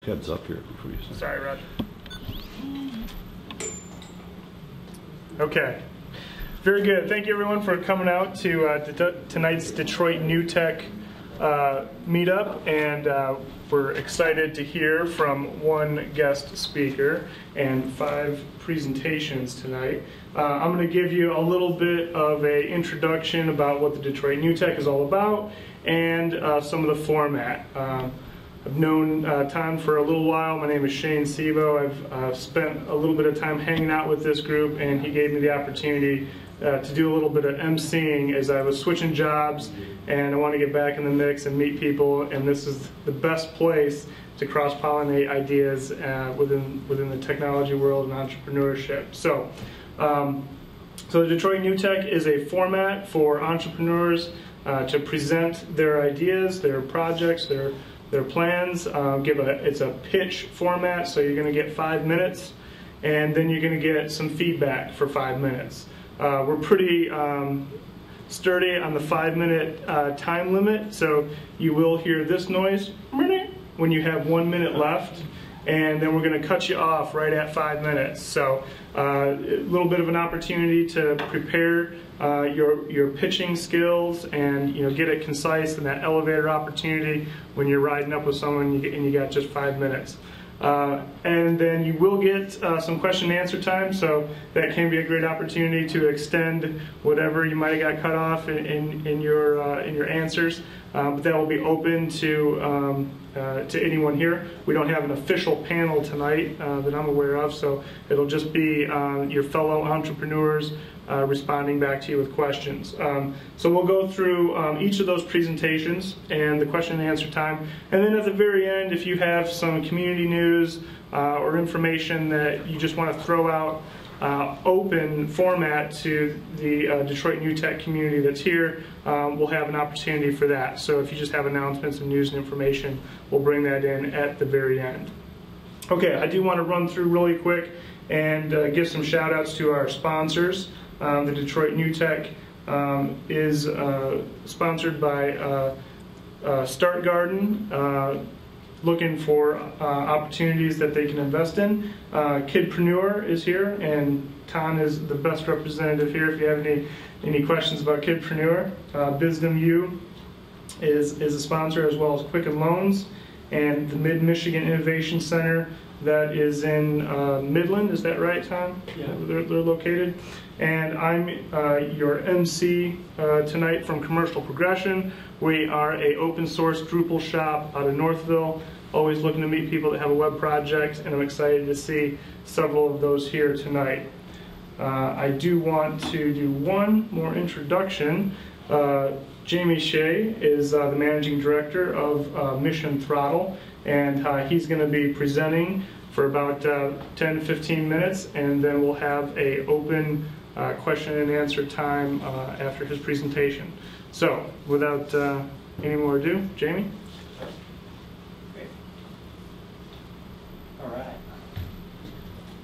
heads up here before you say. Sorry, Rod. Okay. Very good. Thank you, everyone, for coming out to tonight's Detroit New Tech meetup, and we're excited to hear from one guest speaker and 5 presentations tonight. I'm going to give you a little bit of an introduction about what the Detroit New Tech is all about and some of the format. I've known Tom for a little while. My name is Shea. I've spent a little bit of time hanging out with this group, and he gave me the opportunity to do a little bit of emceeing as I was switching jobs, and I want to get back in the mix and meet people, and this is the best place to cross-pollinate ideas within the technology world and entrepreneurship. So the Detroit New Tech is a format for entrepreneurs to present their ideas, their projects, their plans. It's a pitch format, so you're going to get 5 minutes, and then you're going to get some feedback for 5 minutes. We're pretty sturdy on the 5-minute time limit, so you will hear this noise when you have 1 minute left, and then we're going to cut you off right at 5 minutes. So a little bit of an opportunity to prepare your pitching skills, and get it concise, and that elevator opportunity when you're riding up with someone and you got just 5 minutes. And then you will get some question and answer time, so that can be a great opportunity to extend whatever you might have got cut off in your answers. But that will be open to anyone here. We don't have an official panel tonight that I'm aware of, so it'll just be your fellow entrepreneurs responding back to you with questions. So we'll go through each of those presentations and the question and answer time. And then at the very end, if you have some community news or information that you just want to throw out, open format to the Detroit New Tech community that's here, we'll have an opportunity for that. So if you just have announcements and news and information, we'll bring that in at the very end. Okay, I do want to run through really quick and give some shout outs to our sponsors. The Detroit New Tech is sponsored by Start Garden, looking for opportunities that they can invest in. Kidpreneur is here, and Tom is the best representative here if you have any questions about Kidpreneur. BizDemU is a sponsor, as well as Quicken Loans, and the Mid-Michigan Innovation Center that is in Midland. Is that right, Tom? Yeah. They're located. And I'm your MC tonight from Commercial Progression. We are a open source Drupal shop out of Northville, always looking to meet people that have a web project, and I'm excited to see several of those here tonight. I do want to do one more introduction. Jamie Shea is the Managing Director of Mission Throttle, and he's going to be presenting for about 10 to 15 minutes, and then we'll have a open question and answer time after his presentation. So, without any more ado, Jamie? Great. All right.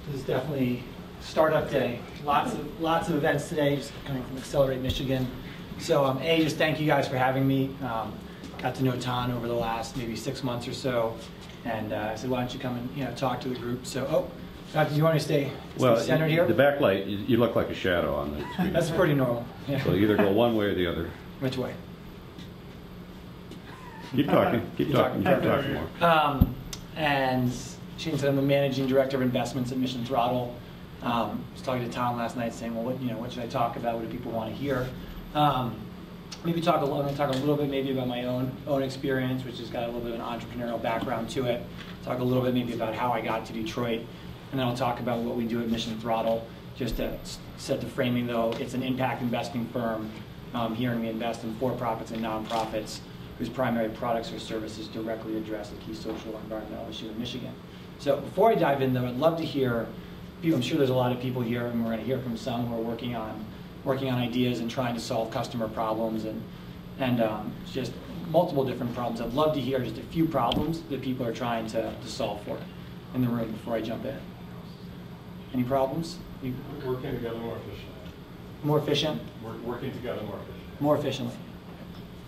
This is definitely startup day. Lots of events today, just coming from Accelerate Michigan. So, just thank you guys for having me. Got to know Ton over the last maybe 6 months or so, and I said, why don't you come and talk to the group? So, do you want to stay centered here? The backlight, you look like a shadow on the screen. That's pretty normal. Yeah. So either go one way or the other. Which way? Keep talking. Keep talking more. And Shane said I'm the Managing Director of Investments at Mission Throttle. I was talking to Tom last night, saying, well, what should I talk about? What do people want to hear? Maybe I'm going to talk a little bit maybe about my own experience, which has got a little bit of an entrepreneurial background to it. Talk a little bit maybe about how I got to Detroit, and then I'll talk about what we do at Mission Throttle. Just to set the framing, though, it's an impact investing firm. Here, and we invest in for-profits and nonprofits whose primary products or services directly address a key social or environmental issue in Michigan. So before I dive in, though, I'd love to hear. I'm sure there's a lot of people here, and we're going to hear from some who are working on ideas and trying to solve customer problems and just multiple different problems. I'd love to hear just a few problems that people are trying to solve for in the room before I jump in. Any problems? Working together more efficiently. More efficient? Working together more efficiently. More efficiently.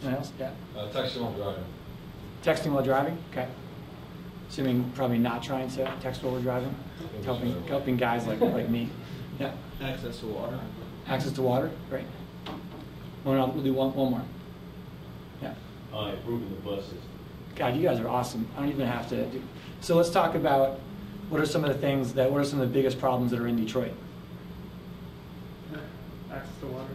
Anything else? Yeah. Texting while driving. Texting while driving? Okay. Assuming probably not trying to text while we're driving, helping guys like me. Yeah. Access to water. Access to water, great. We'll do one more. Yeah. Improving the bus system. God, you guys are awesome. I don't even have to do. So let's talk about what are some of the biggest problems that are in Detroit? Access to water.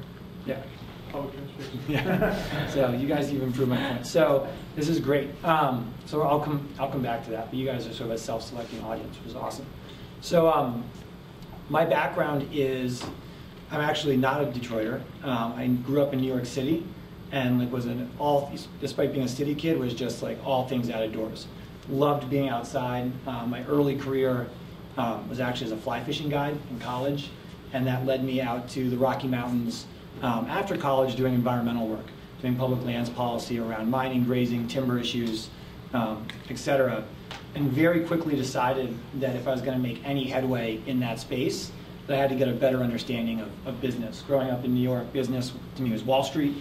Yeah. Public transportation. Yeah. So you guys even improved my point. So this is great. So I'll come back to that. But you guys are sort of a self-selecting audience, which is awesome. So my background is I'm actually not a Detroiter. I grew up in New York City, and despite being a city kid, was just like all things out of doors. Loved being outside. My early career was actually as a fly fishing guide in college, and that led me out to the Rocky Mountains after college doing environmental work, doing public lands policy around mining, grazing, timber issues, etc. And very quickly decided that if I was going to make any headway in that space, that I had to get a better understanding of business. Growing up in New York, business to me was Wall Street.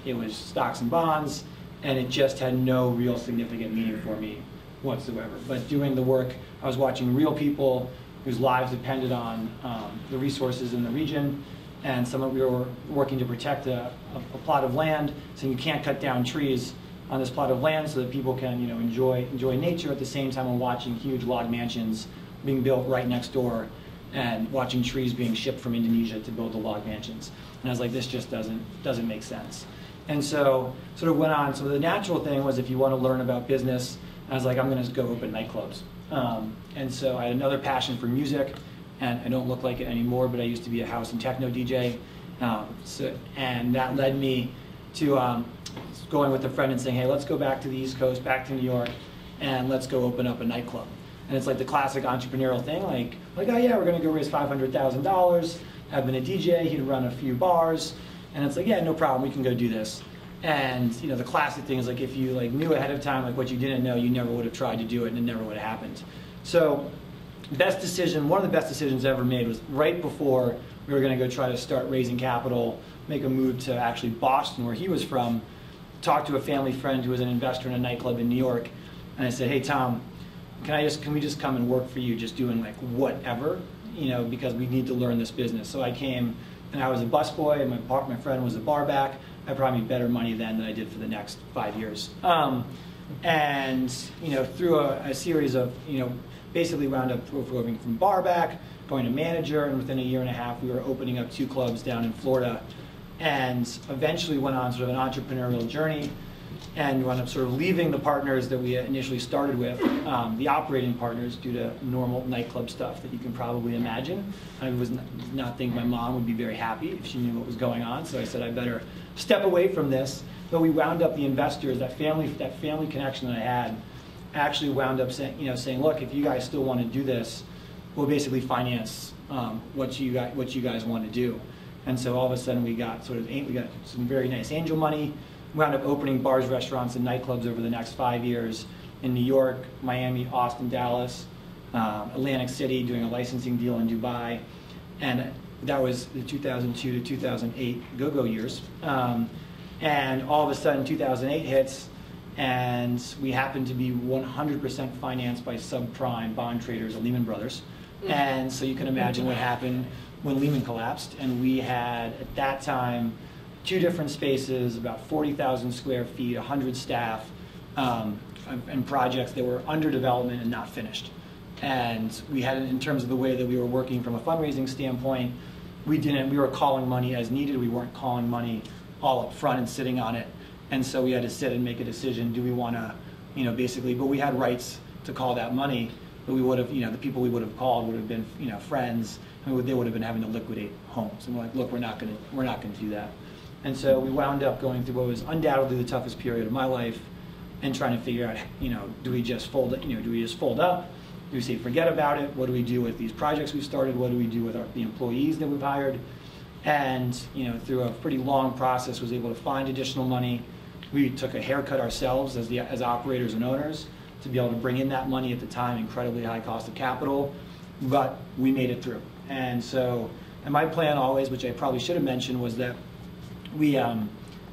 It was stocks and bonds, and it just had no real significant meaning for me whatsoever. But doing the work, I was watching real people whose lives depended on the resources in the region, and we were working to protect a plot of land, saying you can't cut down trees on this plot of land so that people can enjoy nature at the same time of watching huge log mansions being built right next door and watching trees being shipped from Indonesia to build the log mansions. And I was like, this just doesn't make sense. And so sort of went on. So the natural thing was, if you want to learn about business, I was like, I'm going to go open nightclubs. And so I had another passion for music, and I don't look like it anymore, but I used to be a house and techno DJ. And that led me to going with a friend and saying, hey, let's go back to the East Coast, back to New York, and let's go open up a nightclub. And it's like the classic entrepreneurial thing, like oh yeah, we're going to go raise $500,000. I've been a DJ, he'd run a few bars, and it's like, yeah, no problem, we can go do this. And the classic thing is, like, if you knew ahead of time what you didn't know, you never would have tried to do it, and it never would have happened. So one of the best decisions I ever made was right before we were going to go try to start raising capital, make a move to actually Boston, where he was from, talk to a family friend who was an investor in a nightclub in New York, and I said, hey Tom, can we just come and work for you, just doing whatever, because we need to learn this business. So I came, and I was a busboy, and my friend was a barback. I probably made better money then than I did for the next 5 years. And through a series of basically wound up going from barback, going to manager, and within a year and a half we were opening up 2 clubs down in Florida, and eventually went on sort of an entrepreneurial journey, and wound up sort of leaving the partners that we initially started with, the operating partners, due to normal nightclub stuff that you can probably imagine. I was not thinking my mom would be very happy if she knew what was going on, so I said I better step away from this. But we wound up, the investors, that family connection that I had, actually wound up saying, look, if you guys still want to do this, we'll basically finance what you guys want to do. And so all of a sudden we got some very nice angel money. We wound up opening bars, restaurants, and nightclubs over the next 5 years in New York, Miami, Austin, Dallas, Atlantic City, doing a licensing deal in Dubai. And that was the 2002 to 2008 go-go years. And all of a sudden 2008 hits, and we happened to be 100% financed by subprime bond traders at Lehman Brothers. And so you can imagine what happened when Lehman collapsed. And we had, at that time, 2 different spaces, about 40,000 square feet, 100 staff, and projects that were under development and not finished. And we had, in terms of the way that we were working from a fundraising standpoint, we were calling money as needed. We weren't calling money all up front and sitting on it. And so we had to sit and make a decision. Do we want to, basically, but we had rights to call that money, but we would have, the people we would have called would have been, friends, and they would have been having to liquidate homes. And we're like, look, we're not going to do that. And so we wound up going through what was undoubtedly the toughest period of my life, and trying to figure out, do we just fold up? Do we just fold up? Do we say forget about it? What do we do with these projects we've started? What do we do with the employees that we've hired? And through a pretty long process, was able to find additional money. We took a haircut ourselves as operators and owners to be able to bring in that money at the time, incredibly high cost of capital, but we made it through. And so, and my plan always, which I probably should have mentioned, was that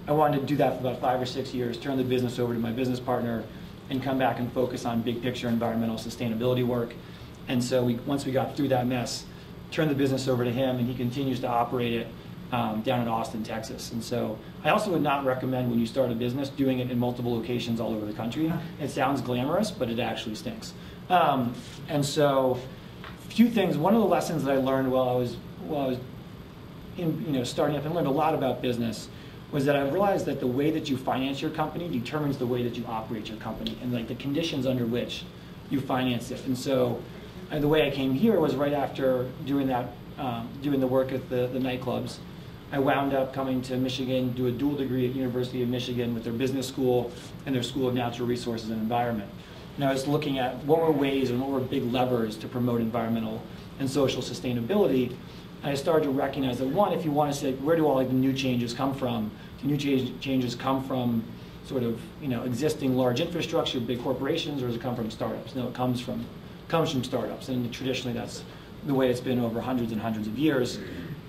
I wanted to do that for about 5 or 6 years, turn the business over to my business partner, and come back and focus on big picture environmental sustainability work. And so once we got through that mess, turned the business over to him, and he continues to operate it down in Austin, Texas. And so I also would not recommend, when you start a business, doing it in multiple locations all over the country. It sounds glamorous, but it actually stinks. And so a few things. One of the lessons that I learned while I was starting up and learned a lot about business was that I realized that the way that you finance your company determines the way that you operate your company, and like the conditions under which you finance it. And so the way I came here was right after doing that, doing the work at the nightclubs. I wound up coming to Michigan, do a dual degree at University of Michigan with their business school and their School of Natural Resources and Environment. And I was looking at what were ways and what were big levers to promote environmental and social sustainability. And I started to recognize that, one, if you want to say, where do all the new changes come from? Do new changes come from sort of existing large infrastructure, big corporations, or does it come from startups? No, it comes from startups, and traditionally that's the way it's been over hundreds and hundreds of years.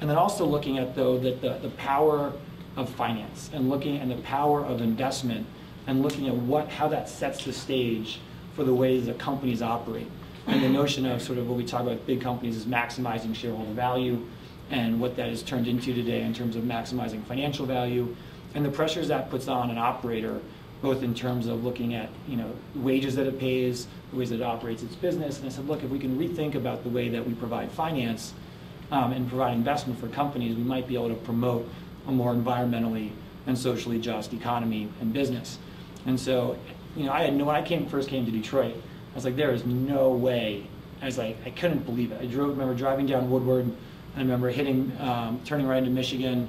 And then also looking at, though, that the power of finance and looking at the power of investment and looking at how that sets the stage for the ways that companies operate. And the notion of sort of what we talk about with big companies is maximizing shareholder value, and what that has turned into today in terms of maximizing financial value, and the pressures that puts on an operator, both in terms of looking at wages that it pays, the ways that it operates its business. And I said, look, if we can rethink about the way that we provide finance and provide investment for companies, we might be able to promote a more environmentally and socially just economy and business. And so, when I first came to Detroit, I was like, there is no way. I was like, I couldn't believe it. I remember driving down Woodward, and I remember turning right into Michigan,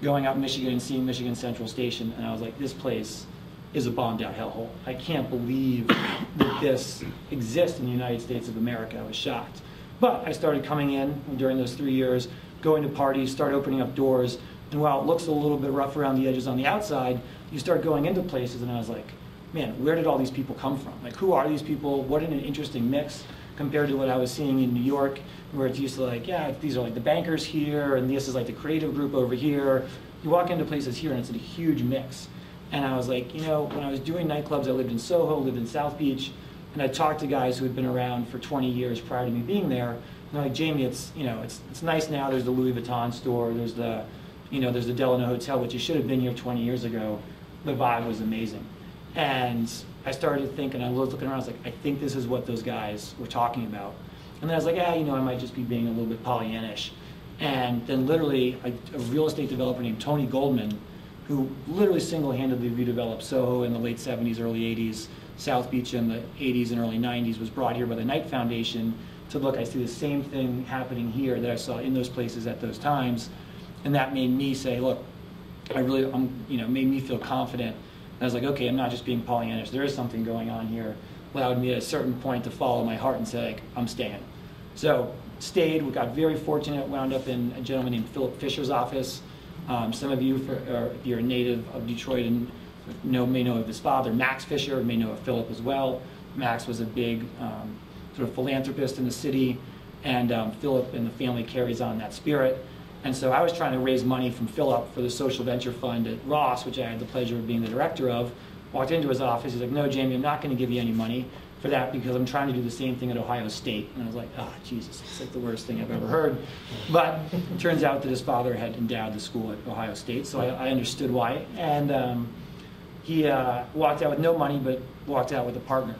going out Michigan and seeing Michigan Central Station, and I was like, this place is a bombed out hellhole. I can't believe that this exists in the United States of America. I was shocked. But I started coming in during those 3 years, going to parties, start opening up doors, and while it looks a little bit rough around the edges on the outside, you start going into places, and I was like, man, where did all these people come from? Like, who are these people? What an interesting mix compared to what I was seeing in New York, where it's used to like, yeah, these are like the bankers here, and this is like the creative group over here. You walk into places here, and it's a huge mix. And I was like, when I was doing nightclubs, I lived in Soho, lived in South Beach, and I talked to guys who had been around for 20 years prior to me being there. And they're like, Jamie, it's nice now. There's the Louis Vuitton store. There's the Delano Hotel, which you should have been here 20 years ago. The vibe was amazing. And I started thinking, I was looking around, I was like, I think this is what those guys were talking about. And then I was like, I might just be being a little bit Pollyannish. And then literally, a real estate developer named Tony Goldman, who literally single-handedly redeveloped Soho in the late 70s, early 80s, South Beach in the 80s and early 90s, was brought here by the Knight Foundation to look, I see the same thing happening here that I saw in those places at those times. And that made me say, look, made me feel confident. And I was like, okay, I'm not just being Pollyannish. There is something going on here. Allowed me at a certain point to follow my heart and say, like, I'm staying. So stayed. We got very fortunate. Wound up in a gentleman named Philip Fisher's office. Some of you, if you're a native of Detroit and may know of his father, Max Fisher, may know of Philip as well. Max was a big sort of philanthropist in the city, and Philip and the family carries on that spirit. And so I was trying to raise money from Philip for the social venture fund at Ross, which I had the pleasure of being the director of. Walked into his office, he's like, no, Jamie, I'm not going to give you any money for that because I'm trying to do the same thing at Ohio State. And I was like, oh, Jesus, it's like the worst thing I've ever heard. But it turns out that his father had endowed the school at Ohio State, so I understood why. And he walked out with no money, but walked out with a partner.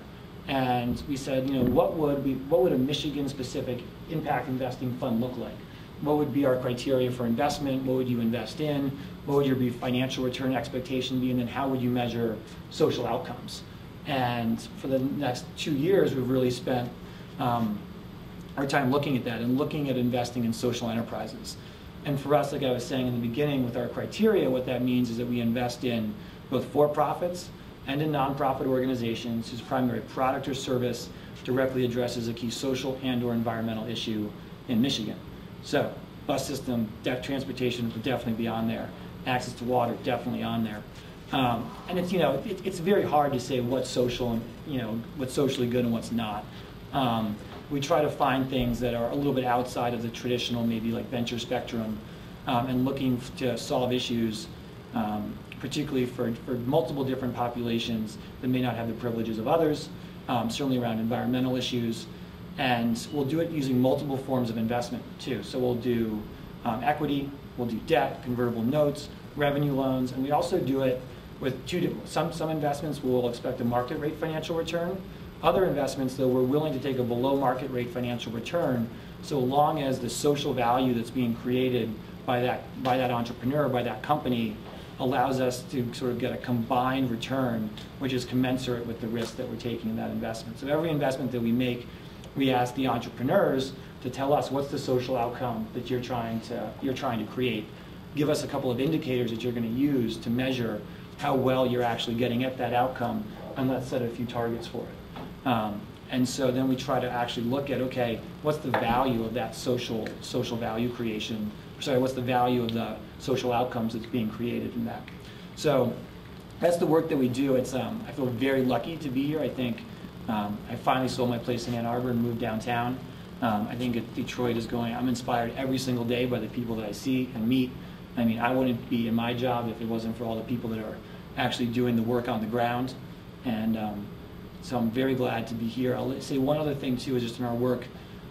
And we said, what would a Michigan-specific impact investing fund look like? What would be our criteria for investment? What would you invest in? What would your financial return expectation be? And then how would you measure social outcomes? And for the next 2 years, we've really spent our time looking at that and looking at investing in social enterprises. And for us, like I was saying in the beginning, with our criteria, what that means is that we invest in both for-profits and in nonprofit organizations whose primary product or service directly addresses a key social and/or environmental issue in Michigan. So, bus system, transportation would definitely be on there. Access to water, definitely on there. And it's it's very hard to say what's social and what's socially good and what's not. We try to find things that are a little bit outside of the traditional, maybe like venture spectrum, and looking to solve issues particularly for multiple different populations that may not have the privileges of others, certainly around environmental issues. And we'll do it using multiple forms of investment too. So we'll do equity, we'll do debt, convertible notes, revenue loans, and we also do it with some investments we'll expect a market rate financial return. Other investments, though, we're willing to take a below market rate financial return so long as the social value that's being created by that entrepreneur, by that company, allows us to sort of get a combined return which is commensurate with the risk that we're taking in that investment. So every investment that we make, we ask the entrepreneurs to tell us what's the social outcome that you're trying to create. Give us a couple of indicators that you're going to use to measure how well you're actually getting at that outcome, and let's set a few targets for it. And so then we try to actually look at, okay, what's the value of that social value creation? Sorry, what's the value of the social outcomes that's being created in that? So that's the work that we do. It's I feel very lucky to be here. I think I finally sold my place in Ann Arbor and moved downtown. I think Detroit is going, I'm inspired every single day by the people that I see and meet. I mean, I wouldn't be in my job if it wasn't for all the people that are actually doing the work on the ground. And so I'm very glad to be here. I'll say one other thing too is just in our work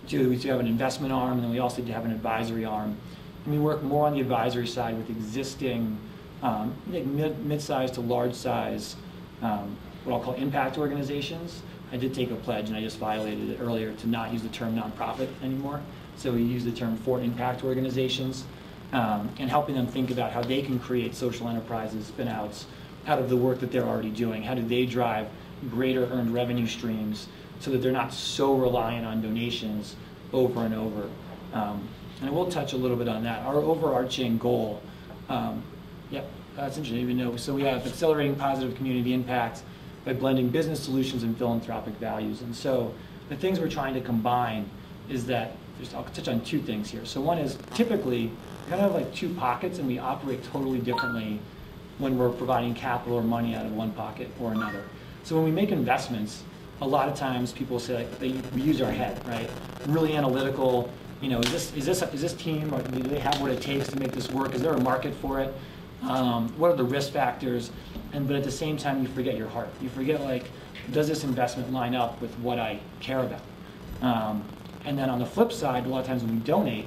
too, we do have an investment arm, and then we also have an advisory arm. And we work more on the advisory side with existing like mid-sized to large-size, what I'll call impact organizations. I did take a pledge, and I just violated it earlier, to not use the term nonprofit anymore. So we use the term for impact organizations, and helping them think about how they can create social enterprises, spin-outs, out of the work that they're already doing. How do they drive greater earned revenue streams so that they're not so reliant on donations over and over. And I will touch a little bit on that. Our overarching goal, that's interesting, even though, so we have accelerating positive community impact by blending business solutions and philanthropic values. And so the things we're trying to combine is that, I'll touch on two things here. So one is typically kind of like two pockets, and we operate totally differently when we're providing capital or money out of one pocket or another. So when we make investments, a lot of times people say like we use our head, right? Really analytical. You know, is this team, or do they have what it takes to make this work? Is there a market for it? What are the risk factors? But at the same time, you forget your heart. You forget, like, does this investment line up with what I care about? And then on the flip side, a lot of times when we donate,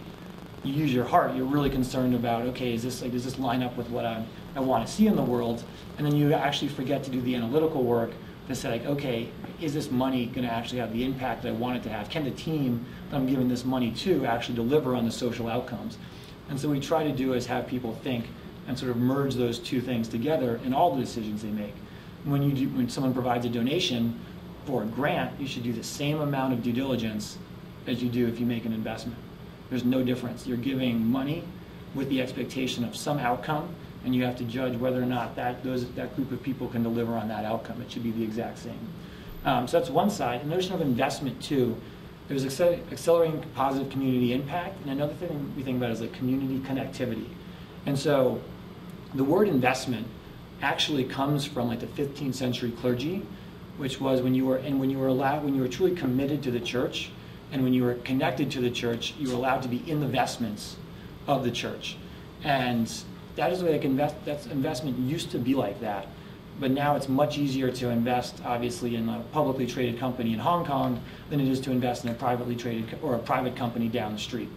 you use your heart. You're really concerned about, okay, does this line up with what I want to see in the world? And then you actually forget to do the analytical work to say, like, okay, is this money going to actually have the impact that I want it to have? Can the team that I'm giving this money to actually deliver on the social outcomes? And so we try to do is have people think and sort of merge those two things together in all the decisions they make. When someone provides a donation for a grant, you should do the same amount of due diligence as you do if you make an investment. There's no difference. You're giving money with the expectation of some outcome, and you have to judge whether or not that group of people can deliver on that outcome. It should be the exact same. So that's one side. The notion of investment, too, there's accelerating positive community impact, and another thing we think about is like community connectivity. And so the word investment actually comes from like the 15th century clergy, which was when you were truly committed to the church, and when you were connected to the church, you were allowed to be in the vestments of the church. And that is like investment used to be like that. But now it's much easier to invest, obviously, in a publicly traded company in Hong Kong than it is to invest in a privately traded or a private company down the street,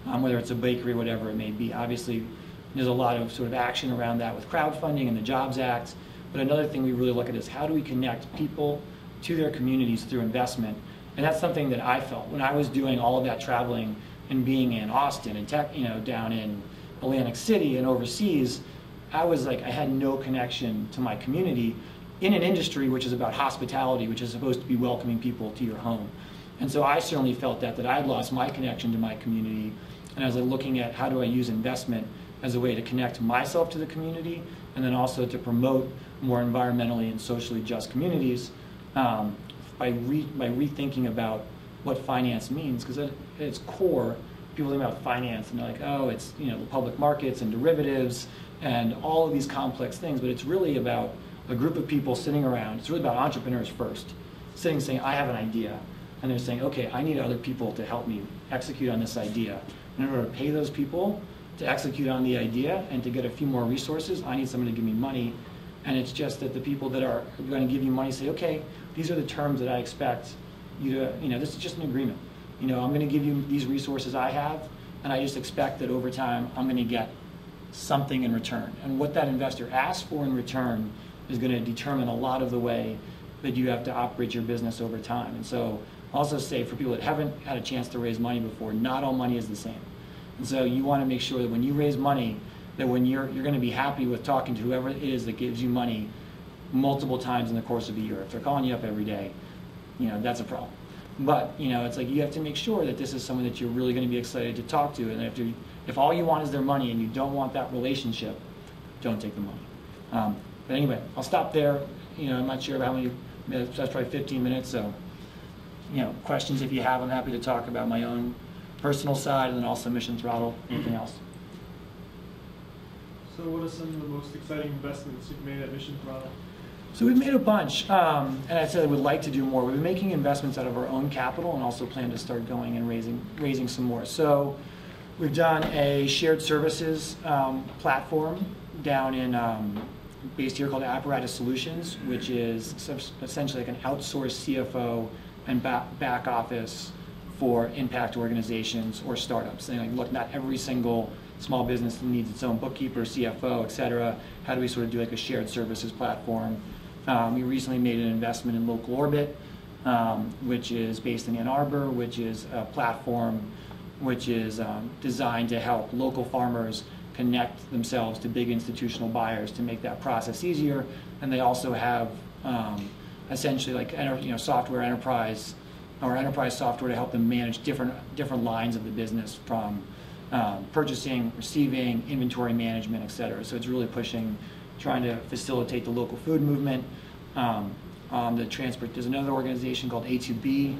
whether it's a bakery, whatever it may be. Obviously, there's a lot of sort of action around that with crowdfunding and the Jobs Act. But another thing we really look at is how do we connect people to their communities through investment? And that's something that I felt when I was doing all of that traveling and being in Austin and down in Atlantic City and overseas. I was like, I had no connection to my community in an industry which is about hospitality, which is supposed to be welcoming people to your home. And so I certainly felt that I had lost my connection to my community. And I was like looking at how do I use investment as a way to connect myself to the community, and then also to promote more environmentally and socially just communities by rethinking about what finance means. Because at its core, people think about finance and they're like, oh, it's the public markets and derivatives and all of these complex things, but it's really about a group of people sitting around. It's really about entrepreneurs first, saying, I have an idea. And they're saying, okay, I need other people to help me execute on this idea. And in order to pay those people to execute on the idea and to get a few more resources, I need someone to give me money. And it's just that the people that are going to give you money say, okay, these are the terms that I expect you to, this is just an agreement. I'm going to give you these resources I have, and I just expect that over time I'm going to get something in return. And what that investor asks for in return is going to determine a lot of the way that you have to operate your business over time. And so I'll also say for people that haven't had a chance to raise money before, not all money is the same. And so you want to make sure that when you raise money, that when you're going to be happy with talking to whoever it is that gives you money multiple times in the course of a year. If they're calling you up every day, that's a problem. But it's like you have to make sure that this is someone that you're really going to be excited to talk to. And if all you want is their money and you don't want that relationship, don't take the money. But anyway, I'll stop there. I'm not sure how many minutes. That's probably 15 minutes. So questions if you have. I'm happy to talk about my own personal side and then also Mission Throttle. Anything else? So what are some of the most exciting investments you've made at Mission Throttle? So we've made a bunch, and I said I would like to do more. We've been making investments out of our own capital and also plan to start going and raising some more. So we've done a shared services platform down in, based here called Apparatus Solutions, which is essentially like an outsourced CFO and back office for impact organizations or startups. Saying like, look, not every single small business needs its own bookkeeper, CFO, et cetera. How do we sort of do like a shared services platform? We recently made an investment in Local Orbit, which is based in Ann Arbor, which is a platform which is designed to help local farmers connect themselves to big institutional buyers to make that process easier. And they also have essentially like software enterprise software to help them manage different lines of the business from purchasing, receiving, inventory management, et cetera. So it's really trying to facilitate the local food movement. On the transport, there's another organization called A2B,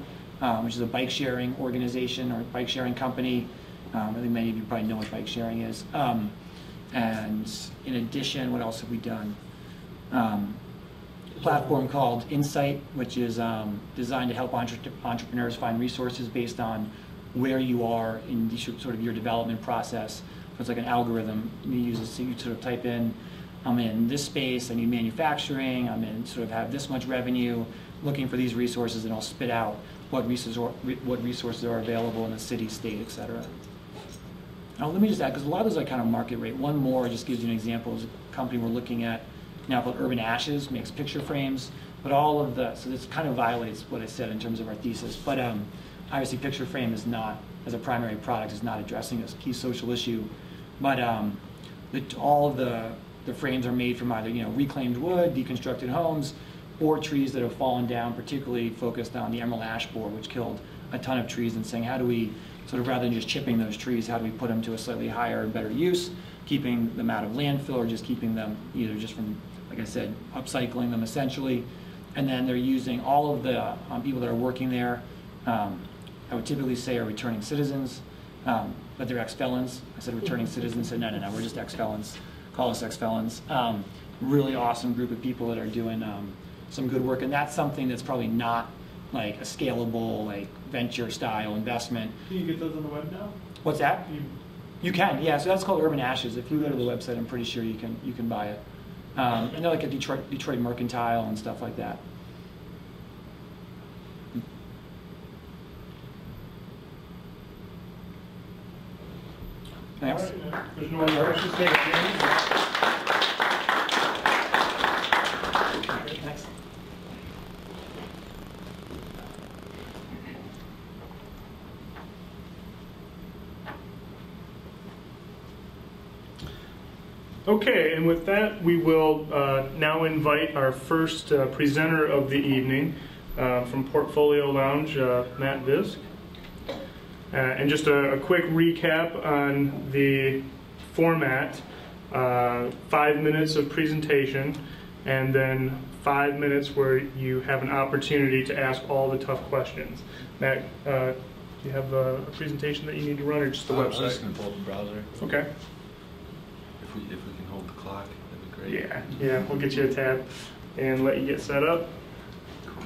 which is a bike sharing organization or bike sharing company. I think many of you probably know what bike sharing is. And in addition, what else have we done? A platform called Insight, which is designed to help entrepreneurs find resources based on where you are in sort of your development process. So it's like an algorithm. You use it, so you sort of type in, I'm in this space, I need manufacturing, I'm in sort of have this much revenue, looking for these resources, and I'll spit out what resources are available in the city, state, et cetera. Now let me just add, because a lot of those are kind of market rate. One more just gives you an example. Is a company we're looking at now called Urban Ashes, makes picture frames, but all of so this kind of violates what I said in terms of our thesis. But obviously picture frame is not, as a primary product, is not addressing this key social issue. But all of the frames are made from either reclaimed wood, deconstructed homes, or trees that have fallen down, particularly focused on the emerald ash borer, which killed a ton of trees, and saying how do we sort of, rather than just chipping those trees, how do we put them to a slightly higher and better use, keeping them out of landfill or just keeping them either just from, like I said, upcycling them essentially. And then they're using all of the people that are working there, I would typically say are returning citizens, but they're ex-felons. I said returning citizens, said no, we're just ex-felons. Call us ex-felons. Really awesome group of people that are doing some good work, and that's something that's probably not like a scalable, like venture style investment. Can you get those on the web now? What's that? You can, yeah. So that's called Urban Ashes. If you go to the website, I'm pretty sure you can buy it. And they're like a Detroit Mercantile and stuff like that. Thanks. All right, there's no other questions. Thank you, James. Thanks. Okay, and with that, we will now invite our first presenter of the evening from Portfolio Lounge, Matt Visk. And just a quick recap on the format, 5 minutes of presentation, and then 5 minutes where you have an opportunity to ask all the tough questions. Matt, do you have a presentation that you need to run, or just the website? I'm just going to pull up the browser. Okay. If we can hold the clock, that'd be great. Yeah, we'll get you a tab and let you get set up. Cool.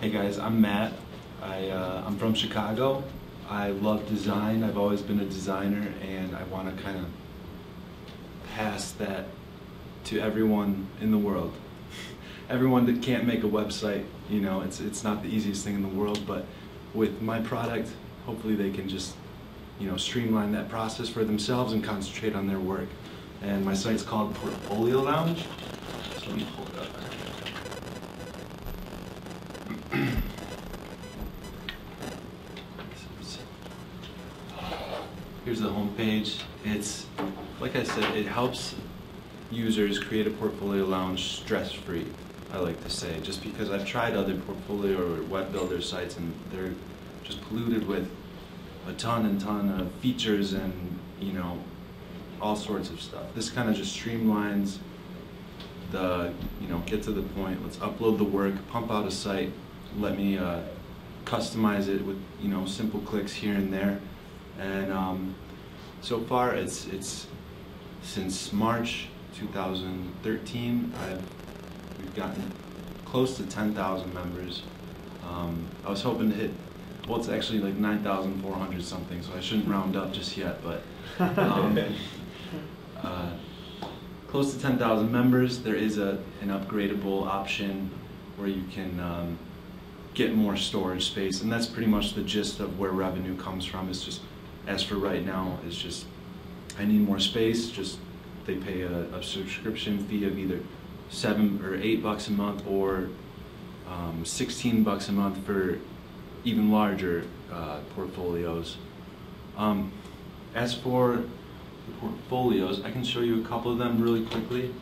Hey guys, I'm Matt. I'm from Chicago. I love design. I've always been a designer, and I want to kind of pass that to everyone in the world. Everyone that can't make a website, you know, it's not the easiest thing in the world, but with my product, hopefully they can just, you know, streamline that process for themselves and concentrate on their work. And my site's called Portfolio Lounge. So let me pull it up. Here's the home page. It's, like I said, it helps users create a portfolio lounge stress-free, I like to say, just because I've tried other portfolio or web builder sites and they're just polluted with a ton of features and, you know, all sorts of stuff. This kind of just streamlines the, you know, get to the point, let's upload the work, pump out a site, let me customize it with, you know, simple clicks here and there. And so far it's since March 2013, we've gotten close to 10,000 members. I was hoping to hit, well, it's actually like 9,400 something, so I shouldn't round up just yet, but close to 10,000 members. There is an upgradable option where you can get more storage space, and that's pretty much the gist of where revenue comes from. It's just, as for right now, it's just, I need more space. Just they pay a subscription fee of either $7 or $8 a month, or $16 a month for even larger portfolios. As for the portfolios, I can show you a couple of them really quickly.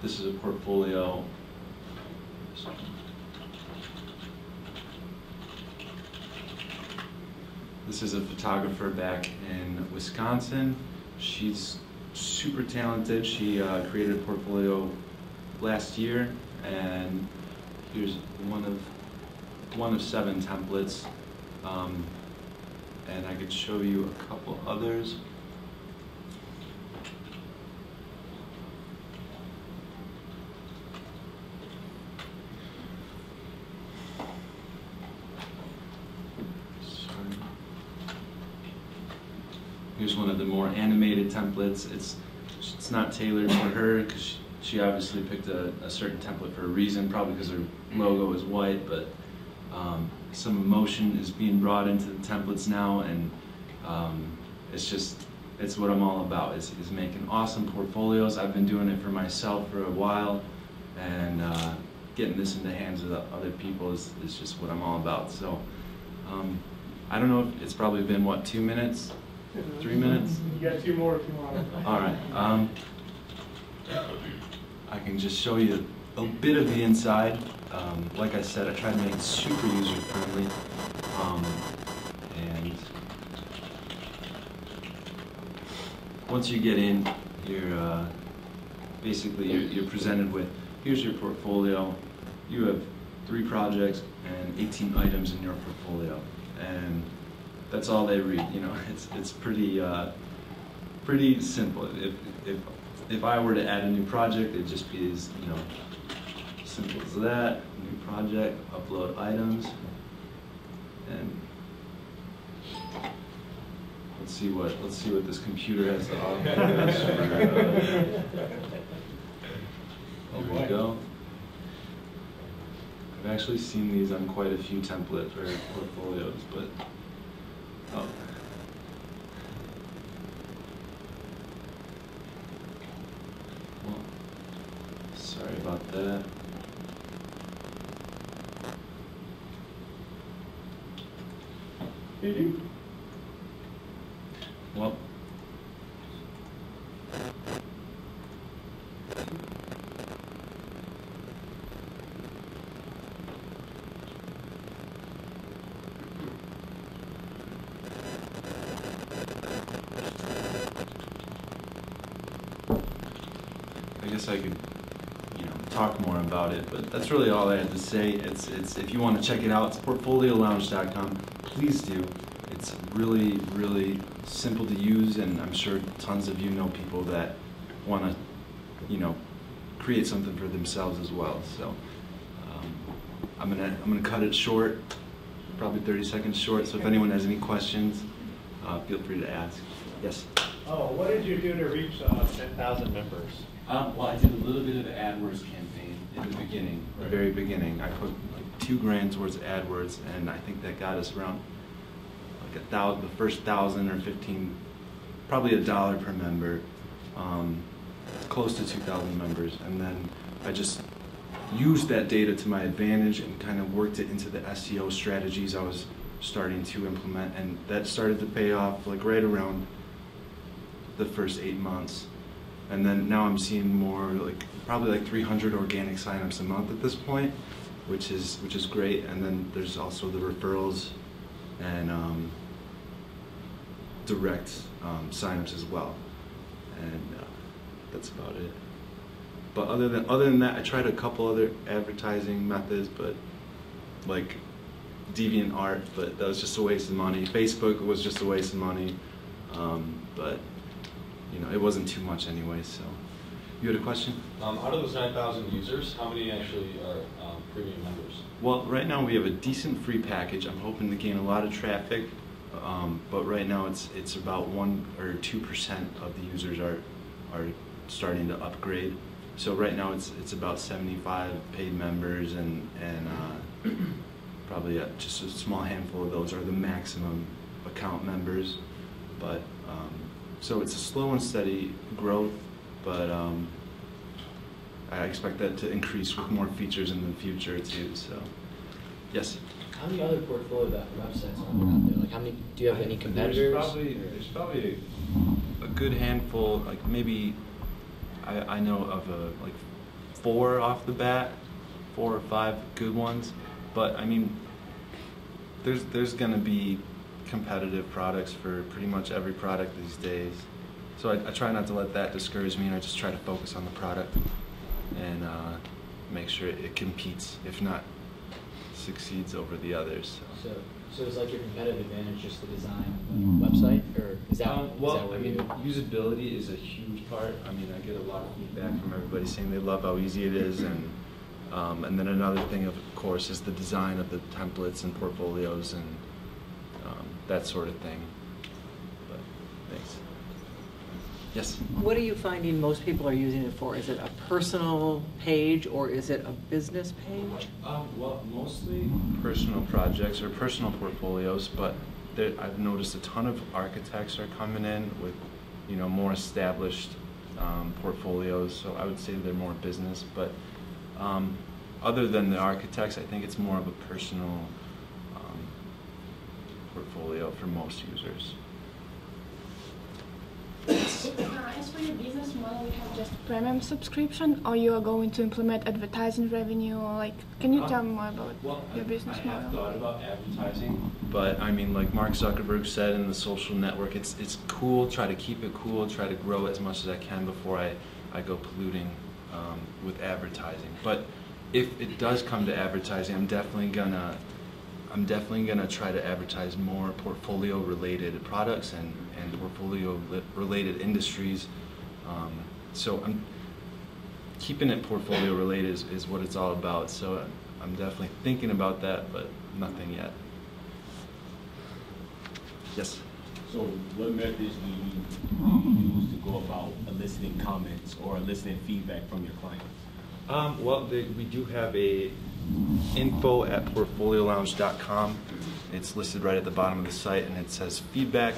This is a portfolio. This is a photographer back in Wisconsin. She's super talented. She created a portfolio last year, and here's one of 7 templates. And I could show you a couple others. Here's one of the more animated templates. It's not tailored for her because she obviously picked a certain template for a reason, probably because her logo is white, but some emotion is being brought into the templates now, and it's what I'm all about, is making awesome portfolios. I've been doing it for myself for a while, and getting this in the hands of other people is just what I'm all about. So I don't know, it's probably been, what, 2 minutes? 3 minutes? You got 2 more if you want. All right. I can just show you a bit of the inside. Like I said, I try to make it super user-friendly. And once you get in, you're basically you're presented with, here's your portfolio. You have 3 projects and 18 items in your portfolio, and that's all they read. You know, it's pretty simple. If I were to add a new project, it'd just be as, you know, simple as that. New project, upload items, and let's see what this computer has to offer. Here we go. I've actually seen these on quite a few templates or portfolios, but oh. Well, sorry about that. Well, I guess I could, you know, talk more about it, but that's really all I had to say. It's if you want to check it out, it's portfoliolounge.com. Please do. It's really, really simple to use, and I'm sure tons of you know people that want to, you know, create something for themselves as well. So I'm gonna cut it short. probably 30 seconds short, so if anyone has any questions, feel free to ask. Yes? Oh, what did you do to reach 10,000 members? Well, I did a little bit of the AdWords campaign in the beginning, the very beginning. I put like $2,000 towards AdWords, and I think that got us around like the first 1,000 or 15, probably $1 per member, close to 2,000 members, and then I just used that data to my advantage and kind of worked it into the SEO strategies I was starting to implement, and that started to pay off like right around the first 8 months. And then now I'm seeing more, like probably like 300 organic signups a month at this point, which is great. And then there's also the referrals and direct signups as well. And that's about it. But other than that, I tried a couple other advertising methods, but like DeviantArt, but that was just a waste of money. Facebook was just a waste of money, but you know, it wasn't too much anyway. So, you had a question? Out of those 9,000 users, how many actually are premium members? Well, right now we have a decent free package. I'm hoping to gain a lot of traffic, but right now it's about 1 or 2% of the users are starting to upgrade. So right now it's about 75 paid members, and probably just a small handful of those are the maximum account members. But so it's a slow and steady growth, but I expect that to increase with more features in the future too. So, yes. How many other portfolio websites are there out there? Like, how many? Do you have any competitors? There's probably a good handful. Like maybe I know of like 4 off the bat, 4 or 5 good ones. But I mean, there's gonna be competitive products for pretty much every product these days. So I try not to let that discourage me, and I just try to focus on the product and make sure it competes, if not succeeds over the others. So is like your competitive advantage just the design of the website, or is that? Well, is that what I mean, usability is a huge part. I mean, I get a lot of feedback from everybody saying they love how easy it is, and then another thing, of course, is the design of the templates and portfolios and that sort of thing. But thanks. Yes? What are you finding most people are using it for? Is it a personal page or is it a business page? Well, mostly personal projects or personal portfolios, but I've noticed a ton of architects are coming in with, you know, more established portfolios. So I would say they're more business, but other than the architects, I think it's more of a personal portfolio for most users. As for your business model, you have just premium subscription, or you are going to implement advertising revenue, or like, can you tell me more about your business model? I have thought about advertising, but I mean, like Mark Zuckerberg said in the social network, it's cool, try to keep it cool, try to grow as much as I can before I go polluting with advertising. But if it does come to advertising, I'm definitely gonna try to advertise more portfolio-related products and portfolio-related industries. So I'm keeping it portfolio-related is what it's all about. So I'm definitely thinking about that, but nothing yet. Yes? So what methods do you use to go about eliciting comments or eliciting feedback from your clients? Well, we do have a info@portfoliolounge.com. It's listed right at the bottom of the site, and it says feedback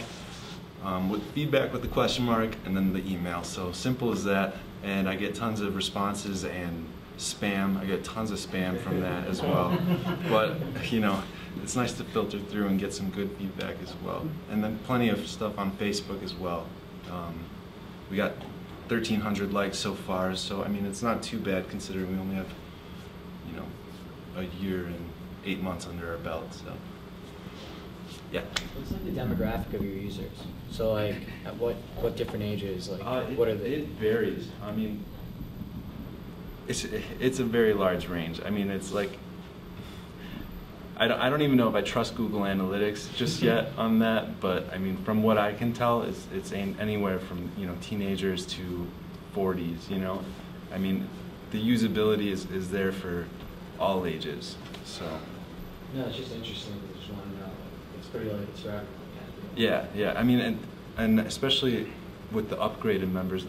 with the question mark and then the email. So simple as that, and I get tons of responses and spam. I get tons of spam from that as well. But you know, it's nice to filter through and get some good feedback as well. And then plenty of stuff on Facebook as well. We got 1,300 likes so far, so I mean, it's not too bad considering we only have, you know, a year and 8 months under our belt. So yeah. What's like the demographic of your users? So like, at what different ages? Like, what are they? It varies. I mean, it's a very large range. I mean, it's like, I don't even know if I trust Google Analytics just yet on that, but I mean, from what I can tell, it's anywhere from, you know, teenagers to 40s, you know. I mean, the usability is there for all ages, so. No, it's just interesting because I just want to know. It's pretty like it's right. Yeah. I mean, and especially with the upgraded members,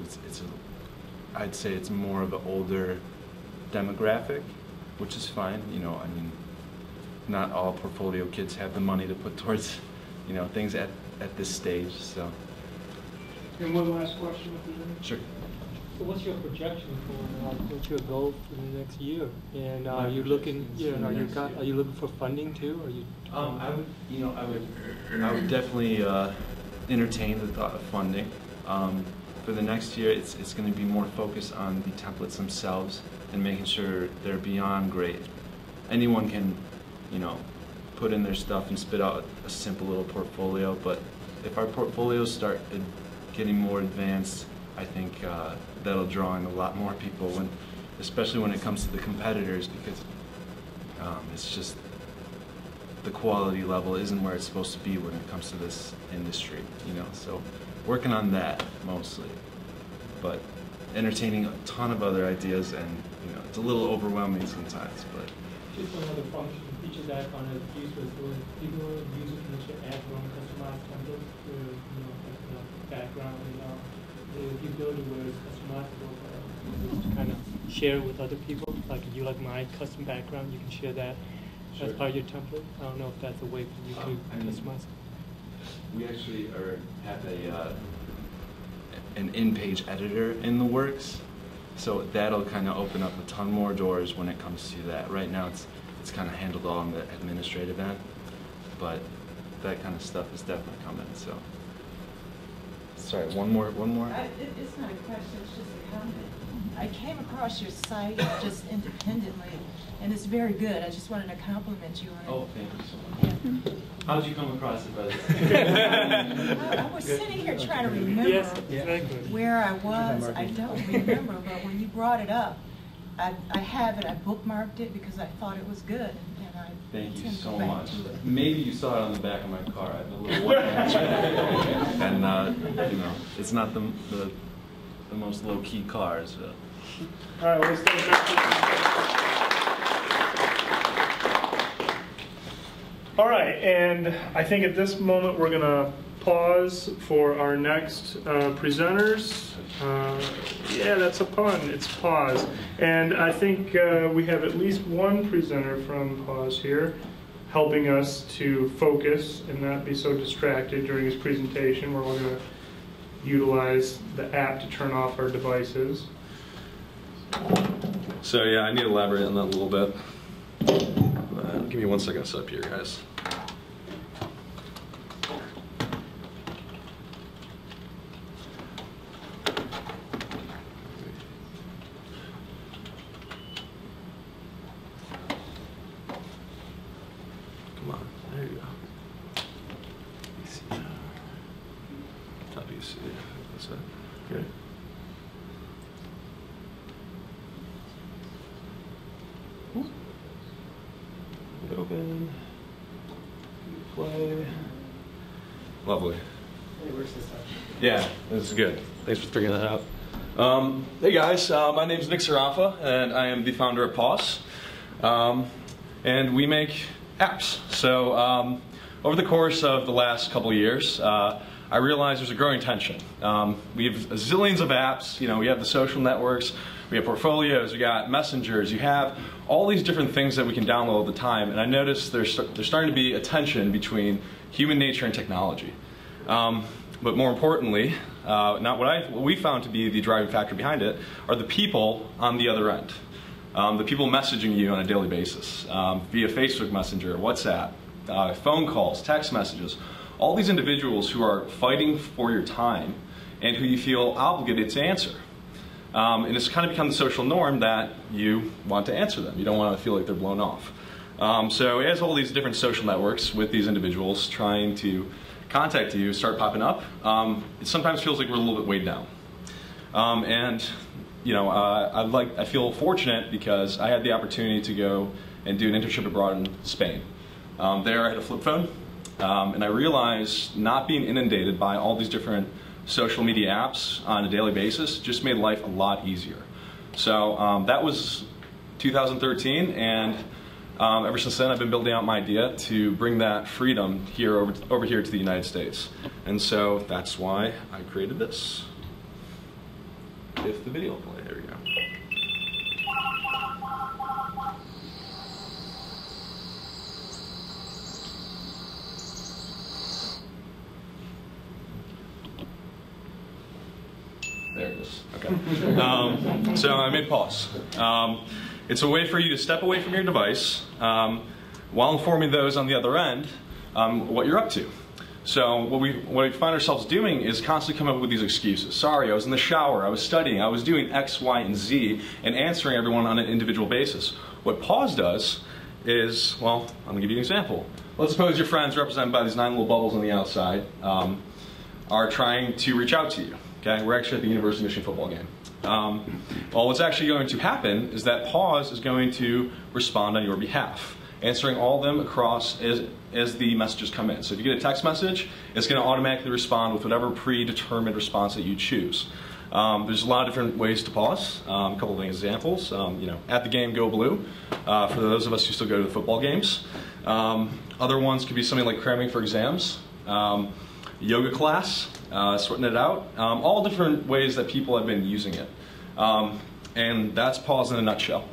I'd say it's more of an older demographic, which is fine. You know, I mean, not all portfolio kids have the money to put towards, you know, things at this stage. So. And one last question. Sure. So what's your projection for what's your goal for the next year? And are you looking? Are you looking for funding too? Are you? I would definitely entertain the thought of funding. For the next year, it's going to be more focused on the templates themselves and making sure they're beyond great. Anyone can, you know, put in their stuff and spit out a simple little portfolio. But if our portfolios start getting more advanced, I think that'll draw in a lot more people, especially when it comes to the competitors, because it's just the quality level isn't where it's supposed to be when it comes to this industry, you know. So working on that mostly, but entertaining a ton of other ideas, and you know, it's a little overwhelming sometimes. But just another function, feature that on a user, so people use it to add their own customized templates to, you know, like, background and the ability where it's customizable to kind of share with other people. Like if you like my custom background, you can share that as part of your template. I don't know if that's a way for you to customize. We actually have an in-page editor in the works, so that'll kind of open up a ton more doors when it comes to that. Right now, it's kind of handled all on the administrative end, but that kind of stuff is definitely coming. So, sorry, one more. It's not a question; it's just a comment. I came across your site just independently, and it's very good. I just wanted to compliment you on it. Oh, thank you so much. Yeah. How did you come across it, by the way? I was sitting here trying to remember where I was. I don't remember, but when you brought it up, I have it. I bookmarked it because I thought it was good, and I Thank you intend to so go back much. to it. Maybe you saw it on the back of my car. I have a little one, and you know, it's not the most low-key car. So. All right, let's take All right, and I think at this moment we're going to pause for our next presenters. Yeah, that's a pun. It's pause. And I think we have at least one presenter from Pause here, helping us to focus and not be so distracted during his presentation. We're going to utilize the app to turn off our devices. So yeah, I need to elaborate on that a little bit. Give me 1 second to set up here, guys. Come on, there you go. Top EC, that's it. Okay. Open, play. Lovely. Hey, where's this time? Yeah, this is good. Thanks for figuring that out. Hey guys, my name is Nick Sarafa, and I am the founder of Pause. And we make apps. So over the course of the last couple of years, I realized there's a growing tension. We have zillions of apps. You know, we have the social networks, we have portfolios, we got messengers, you have all these different things that we can download all the time. And I noticed there's starting to be a tension between human nature and technology. But more importantly, what we found to be the driving factor behind it are the people on the other end. The people messaging you on a daily basis via Facebook Messenger, WhatsApp, phone calls, text messages. All these individuals who are fighting for your time and who you feel obligated to answer. And it's kind of become the social norm that you want to answer them. You don't want to feel like they're blown off. So as all these different social networks with these individuals trying to contact you start popping up, it sometimes feels like we're a little bit weighed down. And you know, I feel fortunate because I had the opportunity to go and do an internship abroad in Spain. There I had a flip phone, and I realized not being inundated by all these different social media apps on a daily basis just made life a lot easier. So that was 2013, and Ever since then, I've been building out my idea to bring that freedom here over here to the United States. And so that's why I created this. If the video will play, there we go. There it is. Okay. So I made pause. It's a way for you to step away from your device while informing those on the other end what you're up to. So what we find ourselves doing is constantly coming up with these excuses. Sorry, I was in the shower, I was studying, I was doing X, Y, and Z, and answering everyone on an individual basis. What pause does is, well, I'm going to give you an example. Let's suppose your friends, represented by these 9 little bubbles on the outside, are trying to reach out to you. Okay? We're actually at the University of Michigan football game. Well, what's actually going to happen is that pause is going to respond on your behalf, answering all of them across as the messages come in. So if you get a text message, it's going to automatically respond with whatever predetermined response that you choose. There's a lot of different ways to pause. A couple of examples. At the game, go blue. For those of us who still go to the football games. Other ones could be something like cramming for exams, yoga class, sorting it out. All different ways that people have been using it. And that's pause in a nutshell.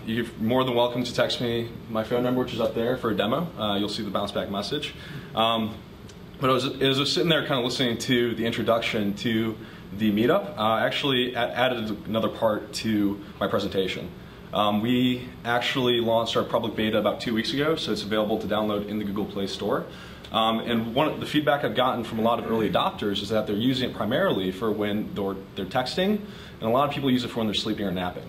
You're more than welcome to text me my phone number, which is up there, for a demo. You'll see the bounce back message. But as I was sitting there kind of listening to the introduction to the meetup, I actually added another part to my presentation. We actually launched our public beta about 2 weeks ago, so it's available to download in the Google Play Store. And the feedback I've gotten from a lot of early adopters is that they're using it primarily for when they're texting, and a lot of people use it for when they're sleeping or napping.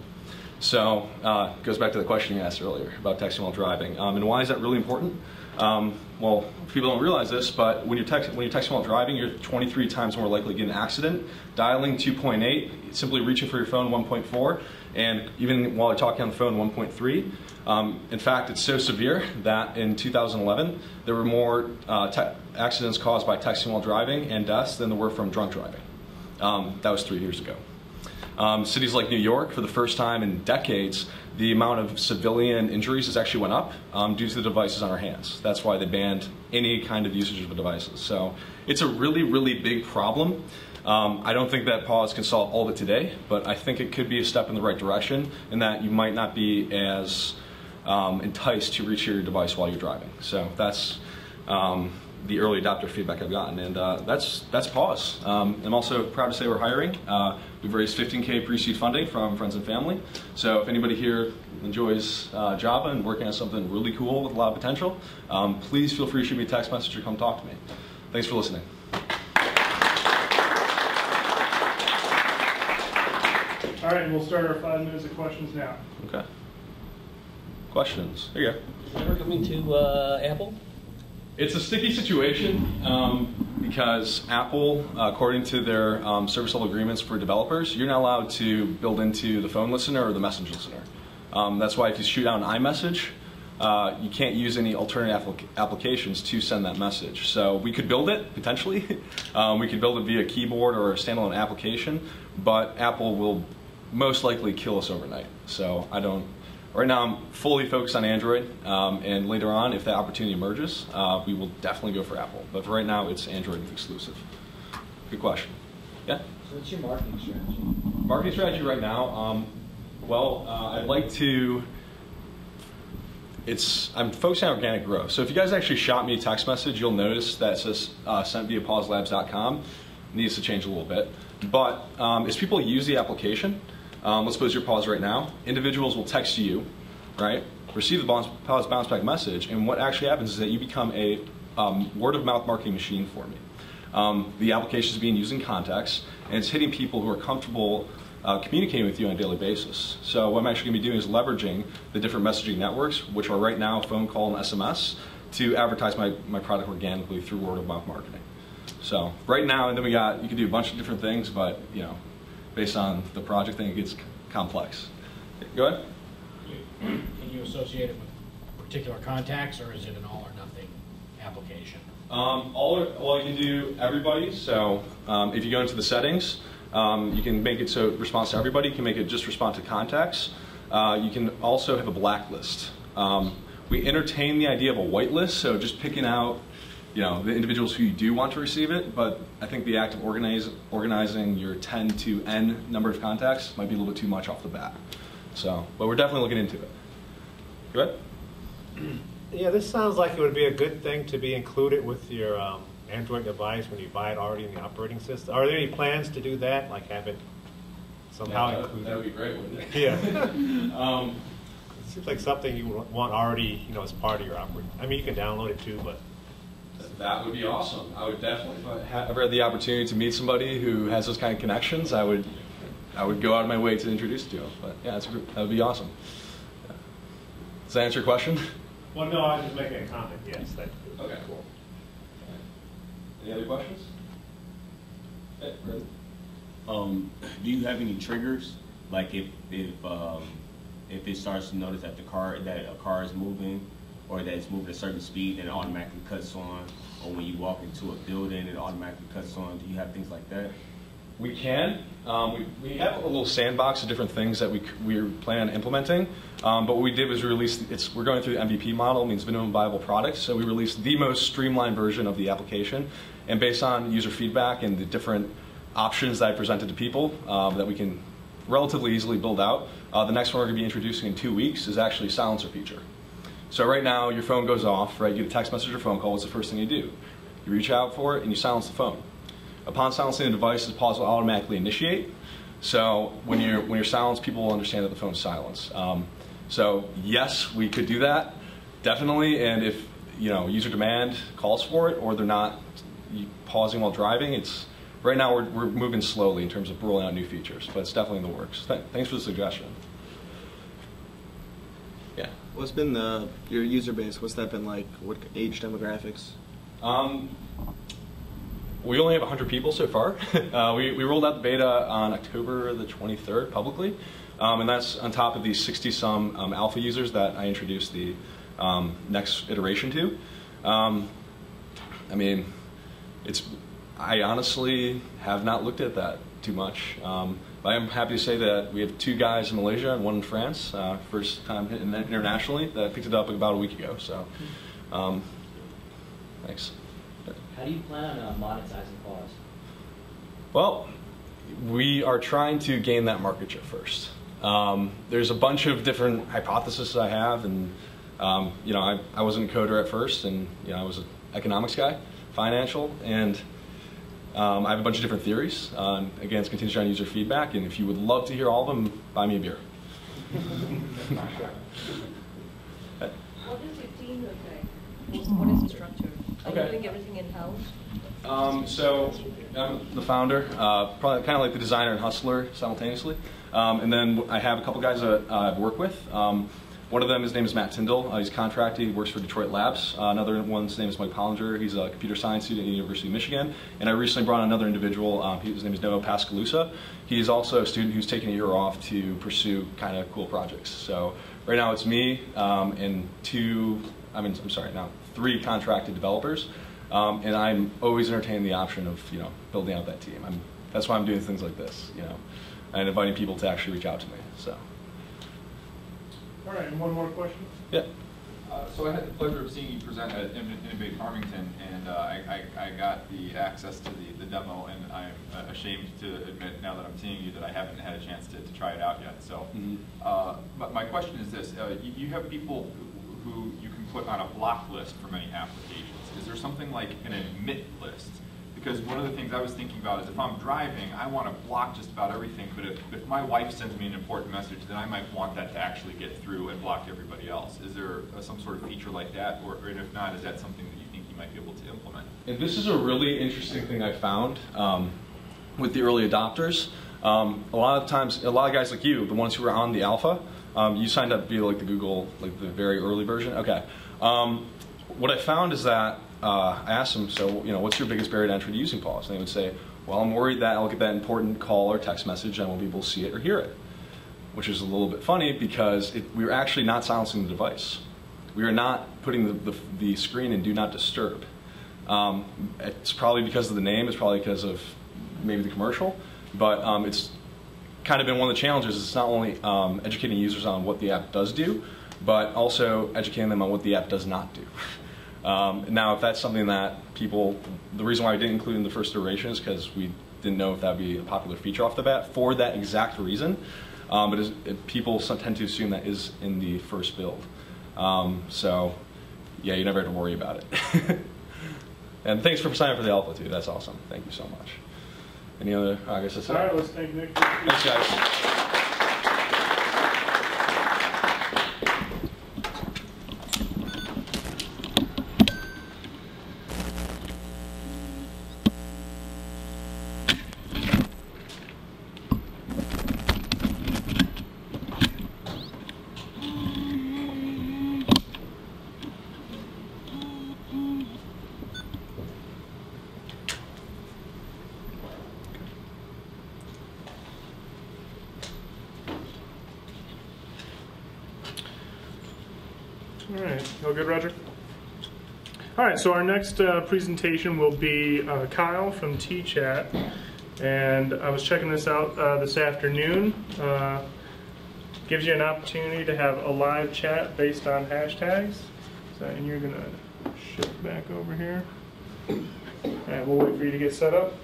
So it goes back to the question you asked earlier about texting while driving. And why is that really important? Well, people don't realize this, but when you're texting while driving, you're 23 times more likely to get in an accident. Dialing 2.8, simply reaching for your phone 1.4, and even while you're talking on the phone 1.3. In fact, it's so severe that in 2011, there were more accidents caused by texting while driving and deaths than there were from drunk driving. That was 3 years ago. Cities like New York, for the first time in decades, the amount of civilian injuries has actually went up due to the devices on our hands. That's why they banned any kind of usage of the devices. So it's a really, really big problem. I don't think that pause can solve all of it today, but I think it could be a step in the right direction, in that you might not be as enticed to reach your device while you're driving. So that's the early adopter feedback I've gotten, and that's pause. I'm also proud to say we're hiring. We've raised $15K pre-seed funding from friends and family. So if anybody here enjoys Java and working on something really cool with a lot of potential, please feel free to shoot me a text message or come talk to me. Thanks for listening. All right, we'll start our 5 minutes of questions now. Okay. Questions? Here you go. Ever coming to Apple? It's a sticky situation because Apple, according to their service level agreements for developers, you're not allowed to build into the phone listener or the message listener. That's why if you shoot out an iMessage, you can't use any alternate applications to send that message. So we could build it, potentially. We could build it via keyboard or a standalone application, but Apple will most likely kill us overnight. So right now I'm fully focused on Android, and later on, if that opportunity emerges, we will definitely go for Apple. But for right now, it's Android exclusive. Good question. Yeah? So what's your marketing strategy? Marketing strategy right now, I'd like to, I'm focusing on organic growth. So if you guys actually shot me a text message, you'll notice that it says sent via pauselabs.com. It needs to change a little bit. But as people use the application, let's suppose you're paused right now. Individuals will text you, right? Receive the pause bounce back message, and what actually happens is that you become a word of mouth marketing machine for me. The application is being used in context, and it's hitting people who are comfortable communicating with you on a daily basis. So what I'm actually going to be doing is leveraging the different messaging networks, which are right now phone call and SMS, to advertise my product organically through word of mouth marketing. So right now, and then you can do a bunch of different things, but based on the project thing, it gets complex. Go ahead. Can you associate it with particular contacts, or is it an all or nothing application? You can do everybody. So if you go into the settings, you can make it so it responds to everybody. You can make it just respond to contacts. You can also have a blacklist. We entertain the idea of a whitelist, so just picking out the individuals who you do want to receive it, but I think the act of organizing your 10 to N number of contacts might be a little bit too much off the bat. So, but we're definitely looking into it. Go ahead. Yeah, this sounds like it would be a good thing to be included with your Android device when you buy it already in the operating system. Are there any plans to do that, like have it somehow included? That would be great, wouldn't it? Yeah. It seems like something you want already, as part of your operating. I mean, you can download it too, but. That would be awesome. I would definitely, if I ever had the opportunity to meet somebody who has those kind of connections, I would go out of my way to introduce to them. But yeah, that would be awesome. Does that answer your question? Well, no, I was just making a comment. Yes. Okay, cool. Any other questions? Okay, great. Do you have any triggers? Like if it starts to notice that a car is moving, or that it's moving at a certain speed, and it automatically cuts on, or when you walk into a building, it automatically cuts on. Do you have things like that? We can. We have a little sandbox of different things that we plan on implementing. But what we did was we're going through the MVP model, means minimum viable product. So we released the most streamlined version of the application. And based on user feedback and the different options that I presented to people that we can relatively easily build out, the next one we're going to be introducing in 2 weeks is actually a silencer feature. So right now, your phone goes off, right? You get a text message or phone call. What's the first thing you do? You reach out for it and you silence the phone. Upon silencing the device, the pause will automatically initiate. So when you're silenced, people will understand that the phone's silenced. So yes, we could do that, definitely. And if user demand calls for it, or they're not pausing while driving, right now we're moving slowly in terms of rolling out new features, but it's definitely in the works. Thanks for the suggestion. Yeah. What's been your user base? What's that been like? What age demographics? We only have 100 people so far. We rolled out the beta on October the 23rd publicly, and that's on top of the 60-some alpha users that I introduced the next iteration to. I mean, I honestly have not looked at that too much. But I'm happy to say that we have 2 guys in Malaysia and 1 in France, first time hitting internationally, that picked it up about a week ago. So, thanks. How do you plan on monetizing calls? Well, we are trying to gain that market share first. There's a bunch of different hypotheses I have, and I wasn't a coder at first, and I was an economics guy, financial, and I have a bunch of different theories. Again, it's contingent on user feedback, and if you would love to hear all of them, buy me a beer. What does your team look like? What is the structure? Are you doing everything in-house? So I'm the founder, probably kind of like the designer and hustler simultaneously. And then I have a couple guys that I work with. One of them, his name is Matt Tyndall. He's contracted, he works for Detroit Labs. Another one's name is Mike Pollinger. He's a computer science student at the University of Michigan. And I recently brought on another individual. His name is Noah Pascalusa. He's also a student who's taking a year off to pursue kind of cool projects. So right now it's me and 3 contracted developers. And I'm always entertaining the option of building out that team. That's why I'm doing things like this, and inviting people to actually reach out to me. So. All right, and one more question? Yeah. So I had the pleasure of seeing you present at Innovate Farmington, and I got the access to the demo, and I'm ashamed to admit now that I'm seeing you that I haven't had a chance to try it out yet. So, but my question is this: you have people who you can put on a block list for many applications. Is there something like an admit list? Because one of the things I was thinking about is if I'm driving, I want to block just about everything, but if my wife sends me an important message, then I might want that to actually get through and block everybody else. Is there some sort of feature like that, and if not, is that something that you think you might be able to implement? And this is a really interesting thing I found with the early adopters. A lot of times, a lot of guys like you, the ones who were on the alpha, you signed up to be like the Google, like the very early version. Okay. What I found is that I asked them, so what's your biggest barrier to entry to using Pause? And they would say, well, I'm worried that I'll get that important call or text message and I won't be able to see it or hear it, which is a little bit funny because we were actually not silencing the device. We are not putting the screen in Do Not Disturb. It's probably because of the name. It's probably because of maybe the commercial, but it's kind of been one of the challenges. It's not only educating users on what the app does do, but also educating them on what the app does not do. Now, if that's something that people, the reason why I didn't include in the first iteration is because we didn't know if that would be a popular feature off the bat for that exact reason. But people tend to assume that is in the first build. So, yeah, you never have to worry about it. And thanks for signing up for the alpha too. That's awesome. Thank you so much. Any other? I guess that's it. All right, let's thank Nick. Thanks, guys. All right, all good, Roger? All right, so our next presentation will be Kyle from T-Chat. And I was checking this out this afternoon. Gives you an opportunity to have a live chat based on hashtags. So, and you're gonna shift back over here. All right, we'll wait for you to get set up.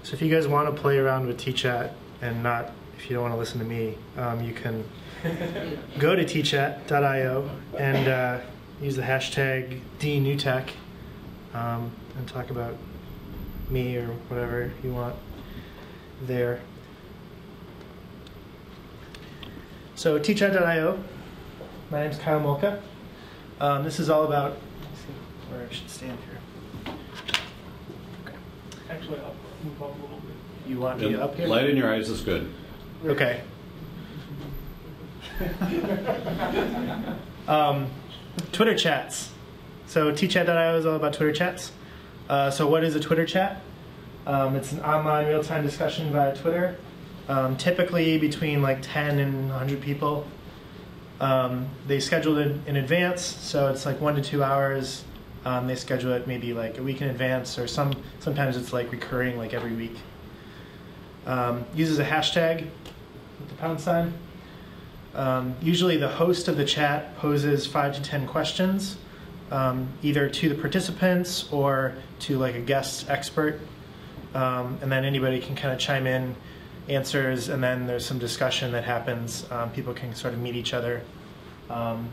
So if you guys want to play around with T-Chat and not, if you don't want to listen to me, you can go to tchat.io and use the hashtag DNewTech and talk about me or whatever you want there. So tchat.io, my name's Kyle Molka. This is all about, let's see where I should stand here. Okay. Actually, I'll move up a little bit. You want me up here? Light in your eyes is good. Okay. Twitter chats. So tchat.io is all about Twitter chats. So what is a Twitter chat? It's an online real-time discussion via Twitter. Typically between like 10 and 100 people. They schedule it in advance, so it's like 1 to 2 hours. They schedule it maybe like a week in advance, or sometimes it's like recurring, like every week. Uses a hashtag with the pound sign. Usually the host of the chat poses 5 to 10 questions, either to the participants or to like a guest expert, and then anybody can kind of chime in, answers, and then there's some discussion that happens. People can sort of meet each other, and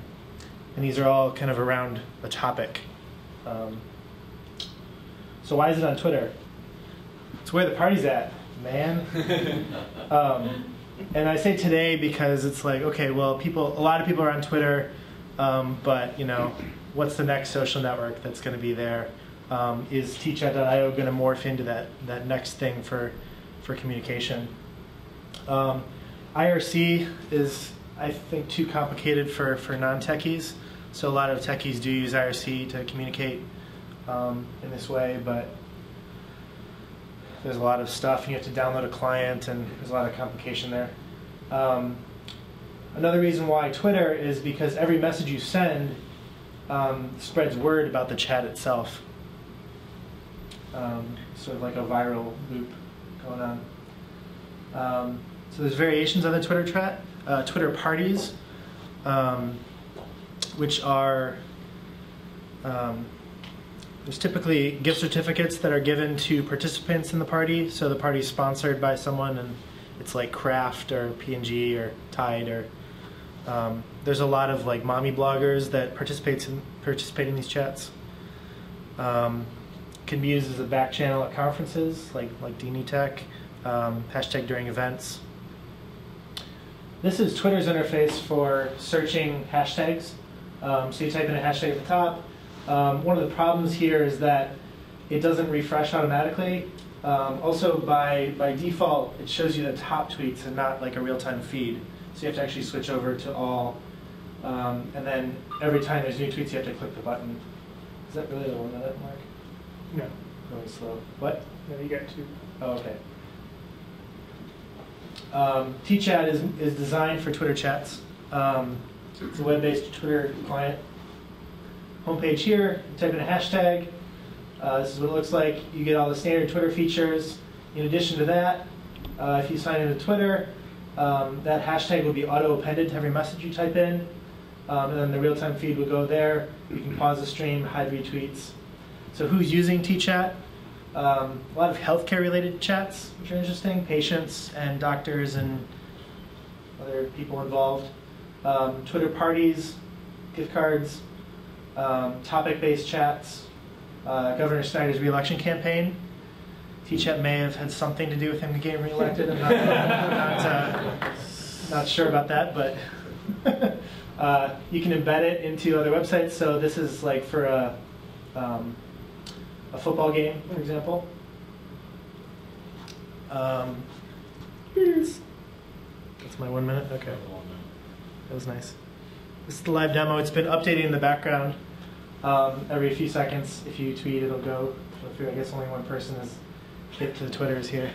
these are all kind of around a topic. So why is it on Twitter? It's where the party's at, man. And I say today because it's like, okay, well, a lot of people are on Twitter, but you know, what's the next social network that's going to be there? Is tchat.io going to morph into that next thing for communication? IRC is, I think, too complicated for non-techies. So a lot of techies do use IRC to communicate in this way, but there's a lot of stuff. You have to download a client, and there's a lot of complication there. Another reason why Twitter is because every message you send spreads word about the chat itself. Sort of like a viral loop going on. So there's variations on the Twitter chat. Twitter parties, which are, there's typically gift certificates that are given to participants in the party. So the party is sponsored by someone, and it's like Kraft or P&G or Tide, or there's a lot of like mommy bloggers that participate in these chats. Can be used as a back channel at conferences like DNewTech, hashtag during events. This is Twitter's interface for searching hashtags. So you type in a hashtag at the top. One of the problems here is that it doesn't refresh automatically. Also, by default, it shows you the top tweets and not like a real-time feed. So you have to actually switch over to all. And then every time there's new tweets, you have to click the button. Is that really the 1 minute mark? No. Going slow. What? No, you got 2. Oh, okay. T-Chat is designed for Twitter chats. It's a web-based Twitter client. Homepage here, type in a hashtag. This is what it looks like. You get all the standard Twitter features. In addition to that, if you sign into Twitter, that hashtag will be auto-appended to every message you type in. And then the real-time feed will go there. You can pause the stream, hide retweets. So who's using T-Chat? A lot of healthcare-related chats, which are interesting. Patients and doctors and other people involved. Twitter parties, gift cards, topic-based chats, Governor Snyder's re-election campaign. T-Chat may have had something to do with him getting re-elected. I'm not sure about that, but you can embed it into other websites. So this is like for a football game, for example. That's my 1 minute. Okay, that was nice. This is the live demo. It's been updating in the background every few seconds. If you tweet, it'll go through. I guess only one person is hit to the Twitters here.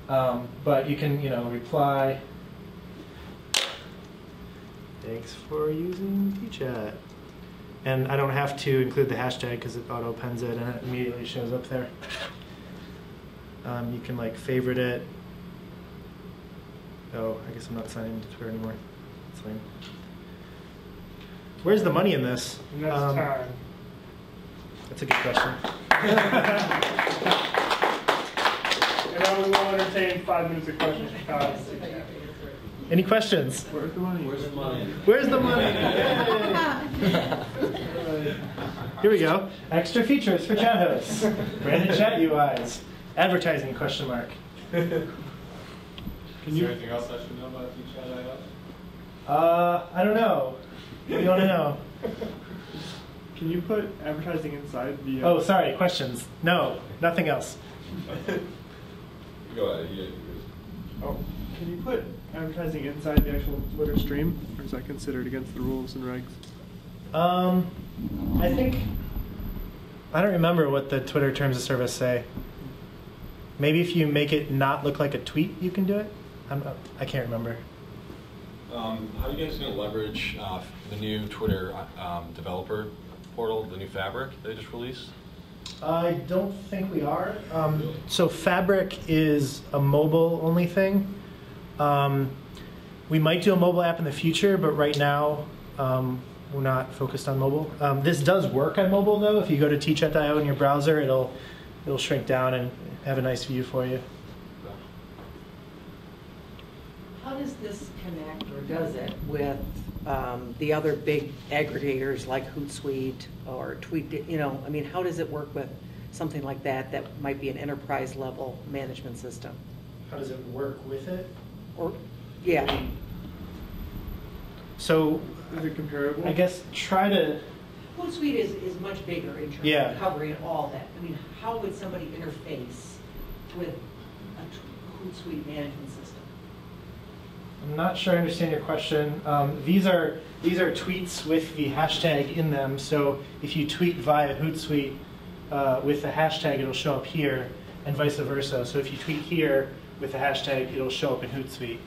But you can, reply. Thanks for using T-Chat. And I don't have to include the hashtag because it auto-appends it and it immediately shows up there. You can favorite it. Oh, I guess I'm not signing into Twitter anymore. That's fine. Where's the money in this? Next time. That's a good question. And I will entertain 5 minutes of questions. Any questions? Where's the money? Where's the money? Where's the money? Here we go. Extra features for chat hosts. Branded chat UIs. Advertising, question mark. Is there anything else I should know about T-Chat.io? I don't know. What do you want to know? Can you put advertising inside the... Oh, sorry, questions. No, nothing else. Go ahead. Oh, can you put advertising inside the actual Twitter stream? Or is that considered against the rules and regs? I don't remember what the Twitter terms of service say. Maybe if you make it not look like a tweet, you can do it? I can't remember. How are you guys going to leverage the new Twitter developer portal, the new Fabric they just released? I don't think we are. So Fabric is a mobile-only thing. We might do a mobile app in the future, but right now we're not focused on mobile. This does work on mobile, though. If you go to tchat.io in your browser, it'll shrink down and have a nice view for you. How does this connect, or does it, with the other big aggregators like Hootsuite or Tweet? How does it work with something like that might be an enterprise level management system? How does it work with it? Or, yeah. So, is it comparable? I guess try to... Hootsuite is much bigger in terms of covering all that. How would somebody interface with a Hootsuite management system? I'm not sure I understand your question. These are tweets with the hashtag in them. So if you tweet via Hootsuite with the hashtag, it'll show up here, and vice versa. So if you tweet here with the hashtag, it'll show up in Hootsuite.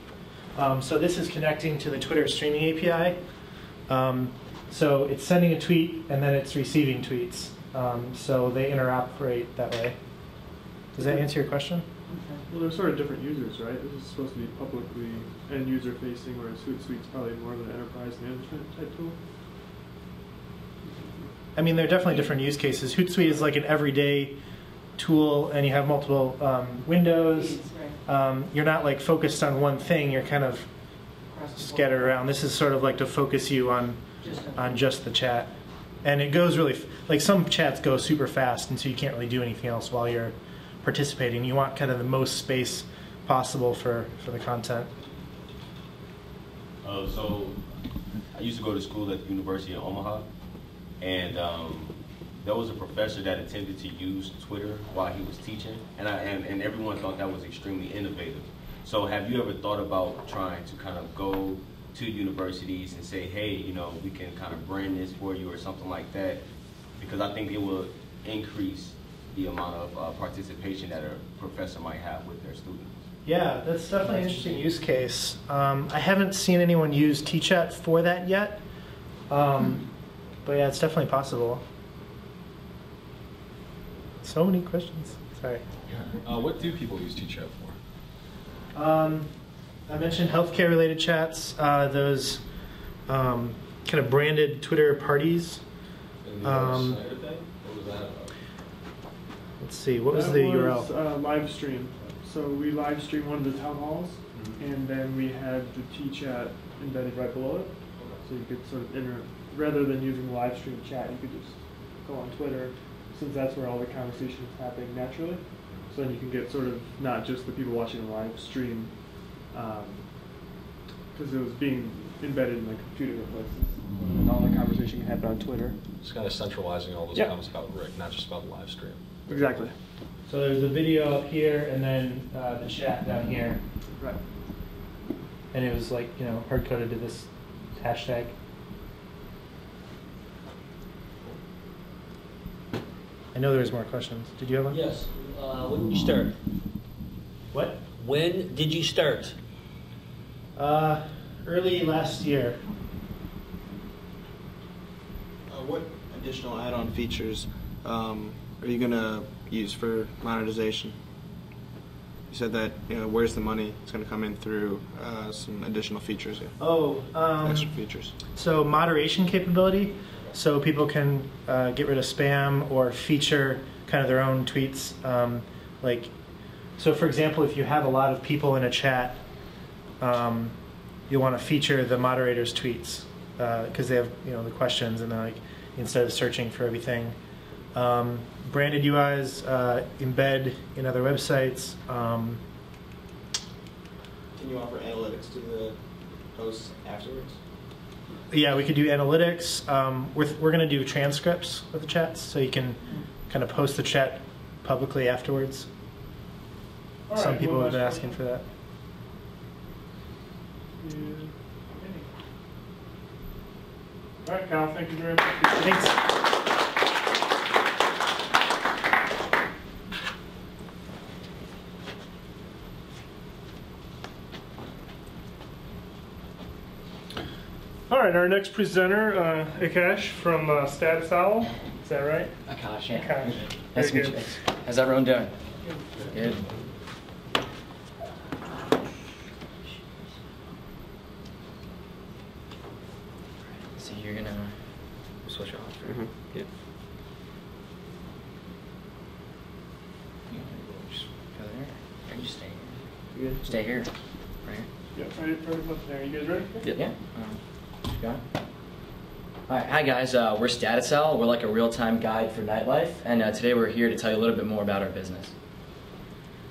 So this is connecting to the Twitter streaming API. So it's sending a tweet, and then it's receiving tweets. So they interoperate that way. Does that answer your question? Well, they're sort of different users, right? This is supposed to be publicly and user-facing, whereas Hootsuite's probably more of an enterprise management type tool. They're definitely different use cases. Hootsuite is like an everyday tool, and you have multiple windows. You're not focused on one thing. You're kind of scattered around. This is sort of to focus you on just the chat. And it goes really, some chats go super fast, and so you can't really do anything else while you're participating. You want kind of the most space possible for the content. So I used to go to school at the University of Omaha, and there was a professor that attempted to use Twitter while he was teaching, and everyone thought that was extremely innovative. So have you ever thought about trying to kind of go to universities and say, hey, we can kind of brand this for you or something like that, because I think it will increase the amount of participation that a professor might have with their students. Yeah, that's definitely an interesting use case. I haven't seen anyone use T-Chat for that yet, but yeah, it's definitely possible. So many questions. Sorry. What do people use T-Chat for? I mentioned healthcare-related chats. Those kind of branded Twitter parties. And the other side of that? What was that about? Let's see. What was the URL? Live stream. So we live stream one of the town halls, and then we had the T-Chat embedded right below it. So you could sort of rather than using live stream chat, you could just go on Twitter, since that's where all the conversation is happening naturally. So then you can get sort of not just the people watching the live stream, because it was being embedded in like a few different places. And all the conversation can happen on Twitter. Just kind of centralizing all those comments about Rick, not just about the live stream. Exactly. So there's the video up here, and then the chat down here. Right. And it was like, you know, hard coded to this hashtag. I know there was more questions. Did you have one? Yes. When did you start? What? When did you start? Early last year. What additional add-on features are you going to use for monetization? You said that, you know, where's the money? It's going to come in through some additional features. Yeah. Oh, extra features. So moderation capability, so people can get rid of spam or feature kind of their own tweets. Like, so for example, if you have a lot of people in a chat, you'll want to feature the moderator's tweets because they have, you know, the questions, and then like instead of searching for everything. Branded UIs embed in other websites. Can you offer analytics to the posts afterwards? Yeah, we could do analytics. We're going to do transcripts of the chats, so you can kind of post the chat publicly afterwards. Some people have been asking for that. All right, Kyle, thank you very much. Thanks. All right, our next presenter, Aakash from StatusOwl. Is that right? Aakash, yeah. Aakash. Nice to meet you. How's everyone doing? Good. So you're gonna switch off? Right? Yeah. Just go there. Or you just stay here? You good? Stay here. Right here? Yeah, right there. You guys ready? Yeah. Got it. All right, hi guys. We're StatusOwl. We're like a real-time guide for nightlife, and today we're here to tell you a little bit more about our business.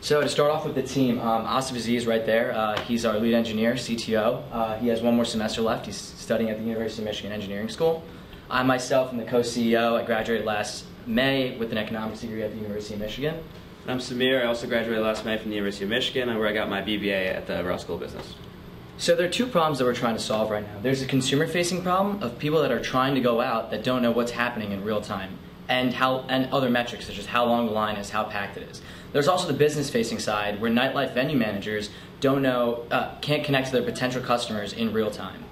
So to start off with the team, Asif Aziz right there. He's our lead engineer, CTO. He has one more semester left. He's studying at the University of Michigan Engineering School. I myself am the co-CEO. I graduated last May with an economics degree at the University of Michigan. I'm Samir. I also graduated last May from the University of Michigan, where I got my BBA at the Rayle School of Business. So there are two problems that we're trying to solve right now. There's a consumer-facing problem of people that are trying to go out that don't know what's happening in real time, and other metrics such as how long the line is, how packed it is. There's also the business-facing side where nightlife venue managers don't know, can't connect to their potential customers in real time.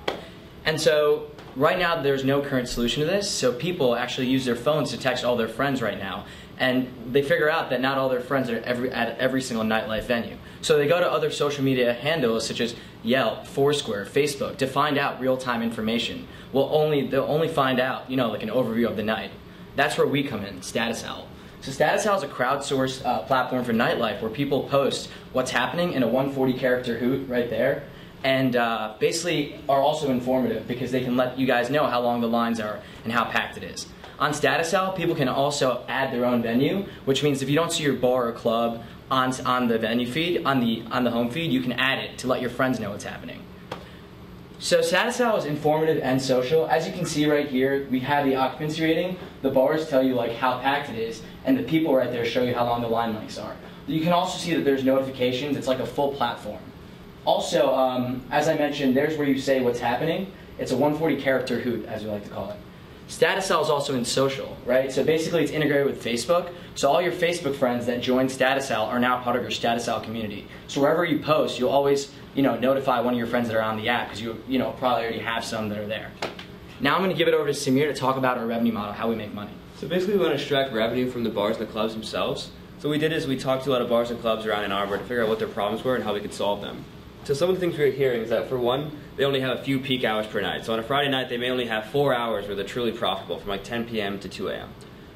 And so right now there's no current solution to this. So people actually use their phones to text all their friends right now, and they figure out that not all their friends are at every single nightlife venue. So they go to other social media handles such as Yelp, Foursquare, Facebook to find out real-time information. They'll only find out, you know, like an overview of the night. That's where we come in, StatusOwl. So StatusOwl is a crowdsourced platform for nightlife where people post what's happening in a 140-character hoot right there, and basically are also informative because they can let you guys know how long the lines are and how packed it is. On StatusOwl, people can also add their own venue, which means if you don't see your bar or club on the venue feed, on the home feed, you can add it to let your friends know what's happening. So StatusOwl is informative and social. As you can see right here, we have the occupancy rating. The bars tell you like how packed it is, and the people right there show you how long the line lengths are. You can also see that there's notifications. It's like a full platform. Also, as I mentioned, there's where you say what's happening. It's a 140-character hoot, as we like to call it. StatusOwl is also in social, right? So basically it's integrated with Facebook. So all your Facebook friends that join StatusOwl are now part of your StatusOwl community. So wherever you post, you'll always, notify one of your friends that are on the app because you probably already have some that are there. Now I'm going to give it over to Samir to talk about our revenue model, how we make money. So basically we want to extract revenue from the bars and the clubs themselves. So what we did is we talked to a lot of bars and clubs around Ann Arbor to figure out what their problems were and how we could solve them. So some of the things we're hearing is that, for one, they only have a few peak hours per night. So on a Friday night, they may only have 4 hours where they're truly profitable, from like 10 p.m. to 2 a.m.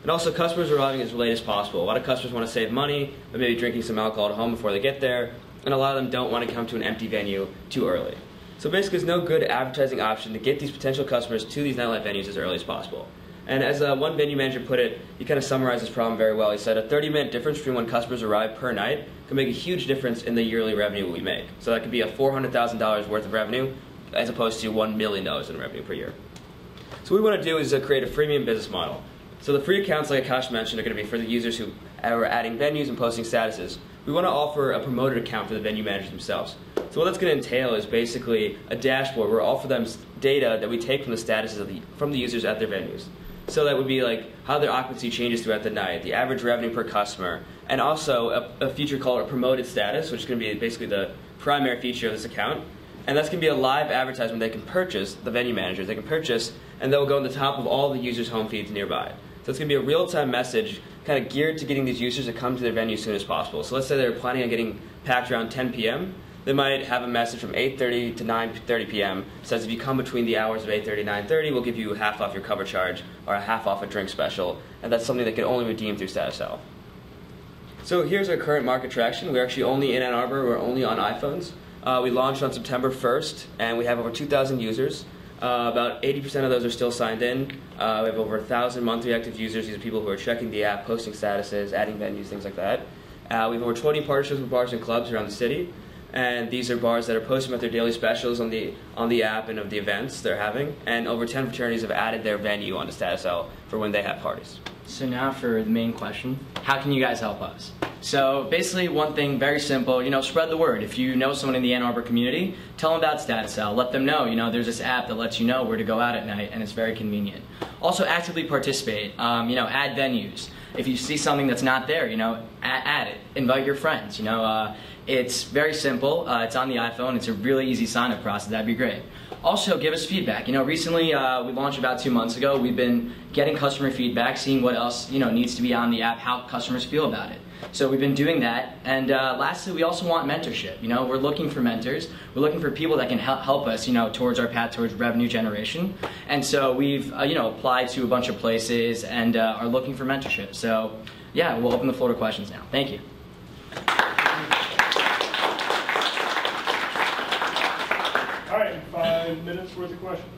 And also, customers are arriving as late as possible. A lot of customers want to save money, but maybe drinking some alcohol at home before they get there, and a lot of them don't want to come to an empty venue too early. So basically, there's no good advertising option to get these potential customers to these nightlife venues as early as possible. And as one venue manager put it, he kind of summarized this problem very well. He said a 30-minute difference between when customers arrive per night can make a huge difference in the yearly revenue we make. So that could be a $400,000 worth of revenue as opposed to $1 million in revenue per year. So what we want to do is create a freemium business model. So the free accounts, like Aakash mentioned, are going to be for the users who are adding venues and posting statuses. We want to offer a promoted account for the venue managers themselves. So what that's going to entail is basically a dashboard where we'll offer them data that we take from the statuses from the users at their venues. So that would be like how their occupancy changes throughout the night, the average revenue per customer, and also a feature called a promoted status, which is going to be basically the primary feature of this account. And that's going to be a live advertisement they can purchase, the venue managers, they can purchase, and that will go on the top of all the users' home feeds nearby. So it's going to be a real-time message kind of geared to getting these users to come to their venue as soon as possible. So let's say they're planning on getting packed around 10 p.m. They might have a message from 8:30 to 9:30 p.m. says if you come between the hours of 8:30 and 9:30, we'll give you half off your cover charge or a half off a drink special, and that's something that can only redeem through StatusOwl. So here's our current market traction. We're actually only in Ann Arbor. We're only on iPhones. We launched on September 1st, and we have over 2,000 users. About 80% of those are still signed in. We have over 1,000 monthly active users. These are people who are checking the app, posting statuses, adding venues, things like that. We have over 20 partnerships with bars and clubs around the city. And these are bars that are posting about their daily specials on the app and of the events they're having. And over 10 fraternities have added their venue onto StatusOwl for when they have parties. So now for the main question, how can you guys help us? So basically one thing, very simple, spread the word. If you know someone in the Ann Arbor community, tell them about StatusOwl. Let them know, there's this app that lets you know where to go out at night, and it's very convenient. Also actively participate, add venues. If you see something that's not there, add it. Invite your friends, It's very simple. It's on the iPhone. It's a really easy sign-up process. That'd be great. Also, give us feedback. Recently we launched about 2 months ago. We've been getting customer feedback, seeing what else needs to be on the app, how customers feel about it. So we've been doing that. And lastly, we also want mentorship. We're looking for mentors. We're looking for people that can help us, towards our path towards revenue generation. And so we've, applied to a bunch of places and are looking for mentorship. So yeah, we'll open the floor to questions now. Thank you. All right, 5 minutes worth of questions.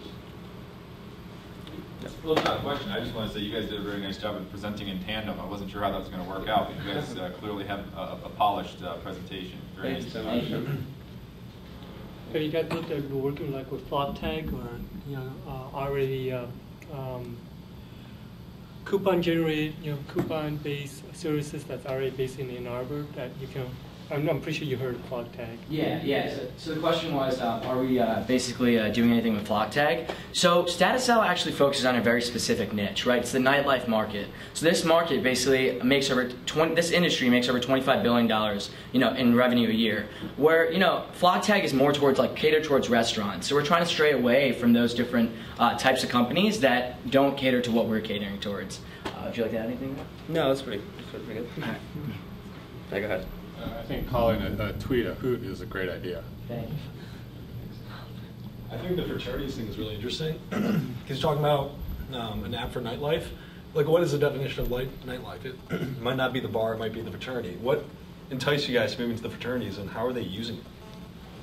Well, it's not a question. I just want to say you guys did a very nice job in presenting in tandem. I wasn't sure how that was going to work out, but you guys clearly have a polished presentation. Very nice. Thank you. Have you guys looked at working like with FlogTag or already coupon generated, coupon-based services that's already based in Ann Arbor that you can? I'm pretty sure you heard of FlogTag. Yeah. So the question was, are we basically doing anything with FlogTag? So StatusOwl actually focuses on a very specific niche, right? It's the nightlife market. So this market basically makes this industry makes over $25 billion, in revenue a year. Where, FlogTag is more towards catered towards restaurants. So we're trying to stray away from those different types of companies that don't cater to what we're catering towards. Would you like to add anything? No, that's pretty good. All right. Yeah, go ahead. I think calling a tweet a hoot is a great idea. Thank you. I think the fraternities thing is really interesting because you're talking about an app for nightlife. Like, what is the definition of nightlife? It might not be the bar, it might be the fraternity. What enticed you guys to move into the fraternities, and how are they using it?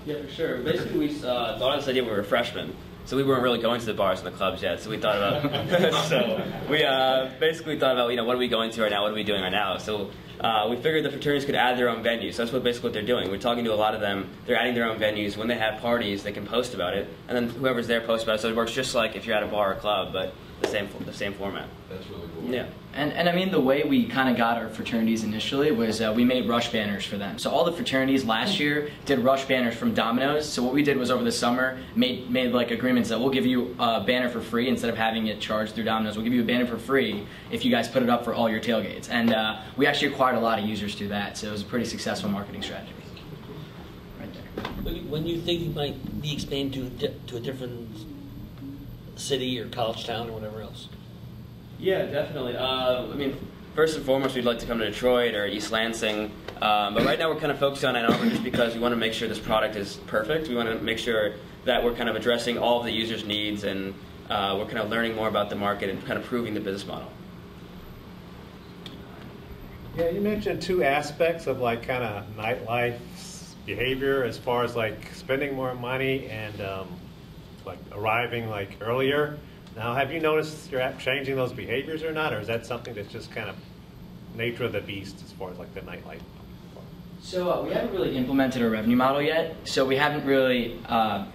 Yeah, for sure. Basically, we thought of this idea when we were freshmen. So we weren't really going to the bars and the clubs yet, so we thought about we basically thought about, what are we going to right now, what are we doing right now? So we figured the fraternities could add their own venues. So that's basically what they're doing. We're talking to a lot of them. They're adding their own venues. When they have parties, they can post about it, and then whoever's there posts about it. So it works just like if you're at a bar or club, but the same format. That's really cool. Yeah, and I mean the way we kind of got our fraternities initially was we made rush banners for them. So all the fraternities last year did rush banners from Domino's. So what we did was over the summer made like agreements that we'll give you a banner for free instead of having it charged through Domino's. We'll give you a banner for free if you guys put it up for all your tailgates. And we actually acquired a lot of users through that. So it was a pretty successful marketing strategy. Right there. When you think you might be expanding to a different city or college town or whatever else? Yeah, definitely. I mean, first and foremost, we'd like to come to Detroit or East Lansing, but right now we're kind of focused on Ann Arbor just because we want to make sure this product is perfect. We want to make sure that we're kind of addressing all of the users' needs, and we're kind of learning more about the market and kind of proving the business model. Yeah, you mentioned two aspects of like kind of nightlife behavior as far as like spending more money and like arriving like earlier. Now, have you noticed your app changing those behaviors or not, or is that something that's just kind of nature of the beast as far as like the nightlife? So we haven't really implemented a revenue model yet, so we haven't really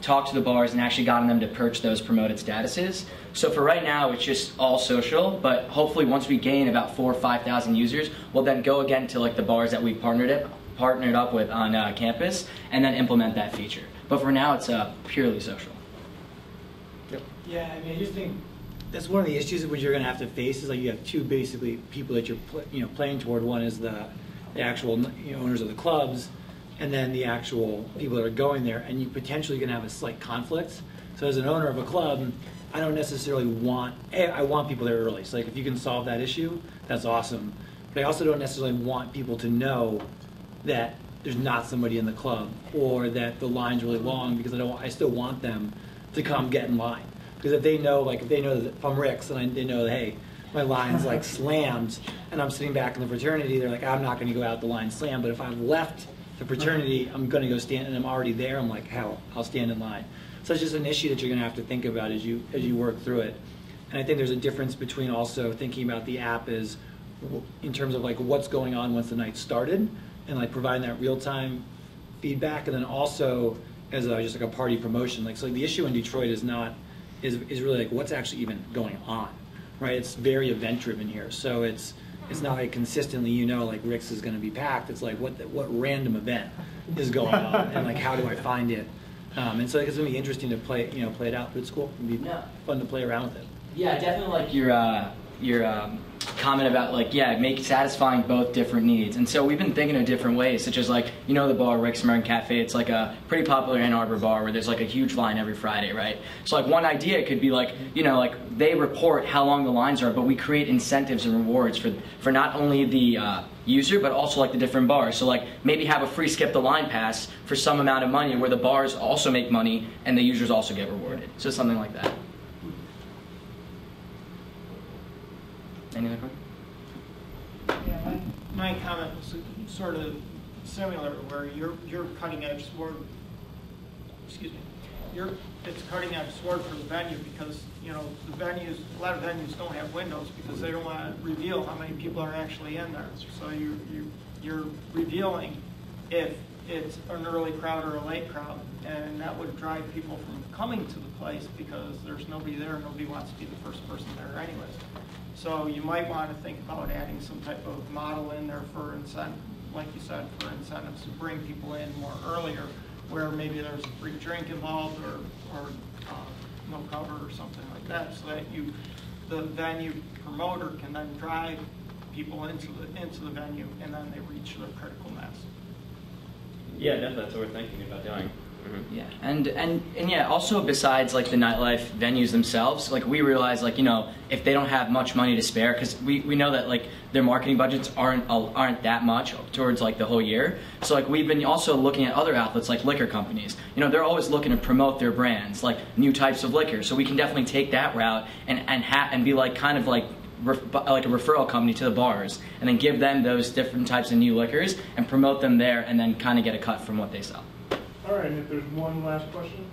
talked to the bars and actually gotten them to perch those promoted statuses. So for right now, it's just all social, but hopefully once we gain about 4,000 or 5,000 users, we'll then go again to like the bars that we've partnered up with on campus and then implement that feature. But for now, it's purely social. Yeah, I mean, I just think that's one of the issues which you're going to have to face is like you have two basically people that you're playing toward. One is the actual owners of the clubs, and then the actual people that are going there, and you potentially going to have a slight conflict. So as an owner of a club, I don't necessarily want I want people there early. So like if you can solve that issue, that's awesome. But I also don't necessarily want people to know that there's not somebody in the club or that the line's really long because I still want them to come get in line. Because if they know that if I'm Rick's and they know that, hey, my line's like slammed and I'm sitting back in the fraternity, they're like, I'm not going to go out the line slammed. But if I've left the fraternity, I'm going to go stand and I'm already there. I'm like, hell, I'll stand in line. So it's just an issue that you're going to have to think about as you work through it. And I think there's a difference between also thinking about the app as in terms of like what's going on once the night started and like providing that real-time feedback, and then also as just like a party promotion. Like so, the issue in Detroit is really like what's actually even going on, right? It's very event driven here, so it's not like consistently like Rick's is going to be packed. It's like what random event is going on and like how do I find it? And so it's going to be interesting to play it out. But it's cool. It'll be fun to play around with it. Yeah, definitely like your comment about like make satisfying both different needs. And so we've been thinking of different ways, such as like the bar Rick's American Cafe. It's like a pretty popular Ann Arbor bar where there's like a huge line every Friday, right? So like one idea could be like like they report how long the lines are, but we create incentives and rewards for not only the user but also like the different bars. So like maybe have a free skip the line pass for some amount of money where the bars also make money and the users also get rewarded. So something like that. Any other question? Yeah, my comment was sort of similar, where you're cutting edge sword. Excuse me. It's cutting edge sword for the venue because a lot of venues don't have windows because they don't want to reveal how many people are actually in there. So you're revealing if it's an early crowd or a late crowd, and that would drive people from coming to the place because there's nobody there. Nobody wants to be the first person there anyways. So you might want to think about adding some type of model in there for incentive, like you said, for incentives to bring people in more earlier, where maybe there's a free drink involved or no cover or something like that, so that the venue promoter can then drive people into the venue and then they reach their critical mass. Yeah, definitely. That's what we're thinking about doing. Yeah, and yeah, also besides like the nightlife venues themselves, like we realize like if they don't have much money to spare, because we know that like their marketing budgets aren't that much towards like the whole year. So like we've been also looking at other outlets like liquor companies. They're always looking to promote their brands, like new types of liquor. So we can definitely take that route and be like kind of like a referral company to the bars, and then give them those different types of new liquors and promote them there, and then kind of get a cut from what they sell. All right, and if there's one last question.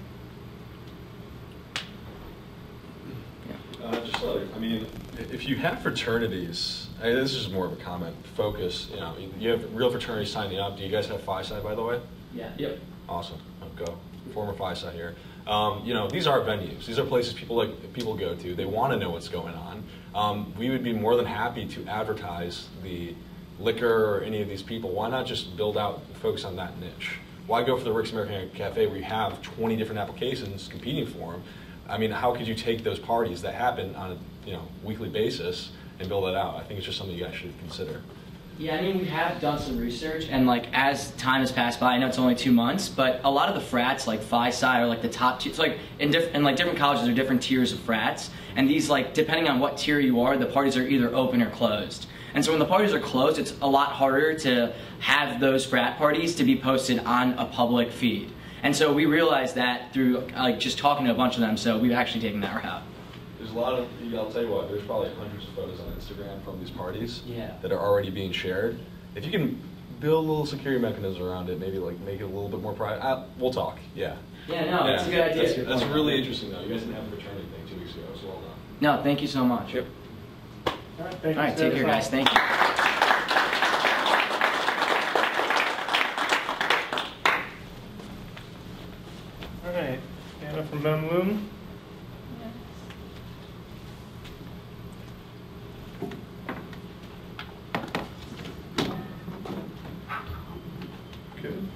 Just like, I mean, if you have fraternities, this is more of a comment, focus, you have real fraternities signing up. Do you guys have Phi Psi, by the way? Yeah. Yep. Awesome. Go. Former Phi Psi here. You know, these are venues. These are places people go to. They want to know what's going on. We would be more than happy to advertise the liquor or any of these people. Why not just build out and focus on that niche? Why go for the Rick's American Cafe where you have 20 different applications competing for them? I mean, how could you take those parties that happen on a weekly basis and build that out? I think it's just something you guys should consider. Yeah, I mean, we have done some research, and like as time has passed by, I know it's only 2 months, but a lot of the frats, like Phi Psi, are like the top tier. It's like in different colleges are different tiers of frats, and these, like, depending on what tier you are, the parties are either open or closed. And so when the parties are closed, it's a lot harder to have those frat parties to be posted on a public feed. And so we realized that through like just talking to a bunch of them, so we've actually taken that route. There's a lot of, I'll tell you what, there's probably hundreds of photos on Instagram from these parties Yeah. that are already being shared. If you can build a little security mechanism around it, maybe like make it a little bit more private, we'll talk, yeah. Yeah, no, that's a good idea. That's really interesting though. You guys didn't have a fraternity thing 2 weeks ago, so well done. No, thank you so much. Yep. All right, thank you. All right, take care, guys. Thank you. All right, Anna from Memloom. Good.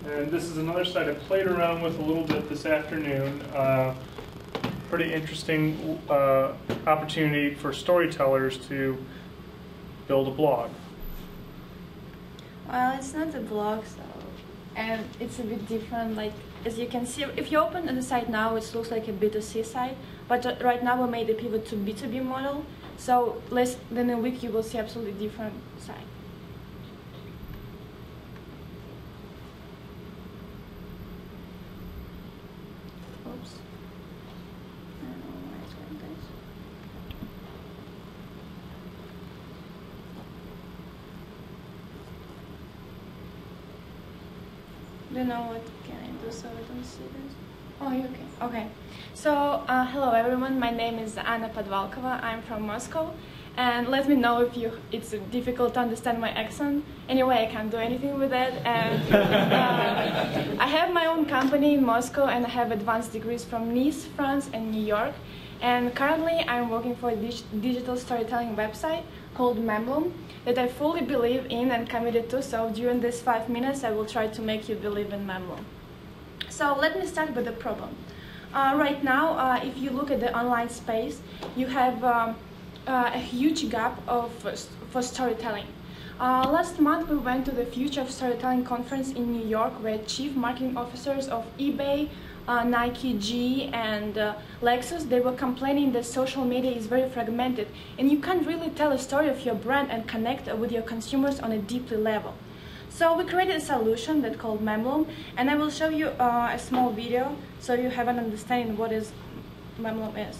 And this is another site I played around with a little bit this afternoon. Pretty interesting opportunity for storytellers to build a blog. Well, it's not a blog, so, and it's a bit different. Like, as you can see, if you open the site now, it looks like a B2C site, but right now we made a pivot to B2B model. So less than a week, you will see absolutely different site. Oops. I don't know why it's like this. Don't know what can I do so I don't see this. Oh, you okay? Okay. So, hello everyone. My name is Anna Podvalkova. I'm from Moscow, and let me know if it's difficult to understand my accent. Anyway, I can't do anything with that. And I have my own company in Moscow, and I have advanced degrees from Nice, France, and New York. And currently, I'm working for a digital storytelling website called Memloom that I fully believe in and committed to. So during these 5 minutes, I will try to make you believe in Memloom. So let me start with the problem. Right now, if you look at the online space, you have a huge gap for storytelling. Last month, we went to the Future of Storytelling conference in New York, where chief marketing officers of eBay, Nike, GE, and Lexus, they were complaining that social media is very fragmented, and you can't really tell a story of your brand and connect with your consumers on a deeply level. So we created a solution that's called Memloom, and I will show you a small video so you have an understanding what Memloom is.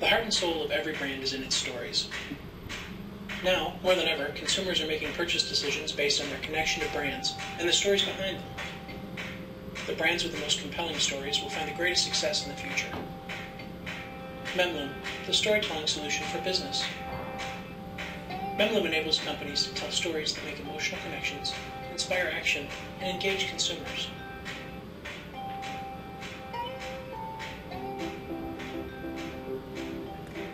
The heart and soul of every brand is in its stories. Now, more than ever, consumers are making purchase decisions based on their connection to brands and the stories behind them. The brands with the most compelling stories will find the greatest success in the future. Memloom, the storytelling solution for business. Memloom enables companies to tell stories that make emotional connections, inspire action, and engage consumers.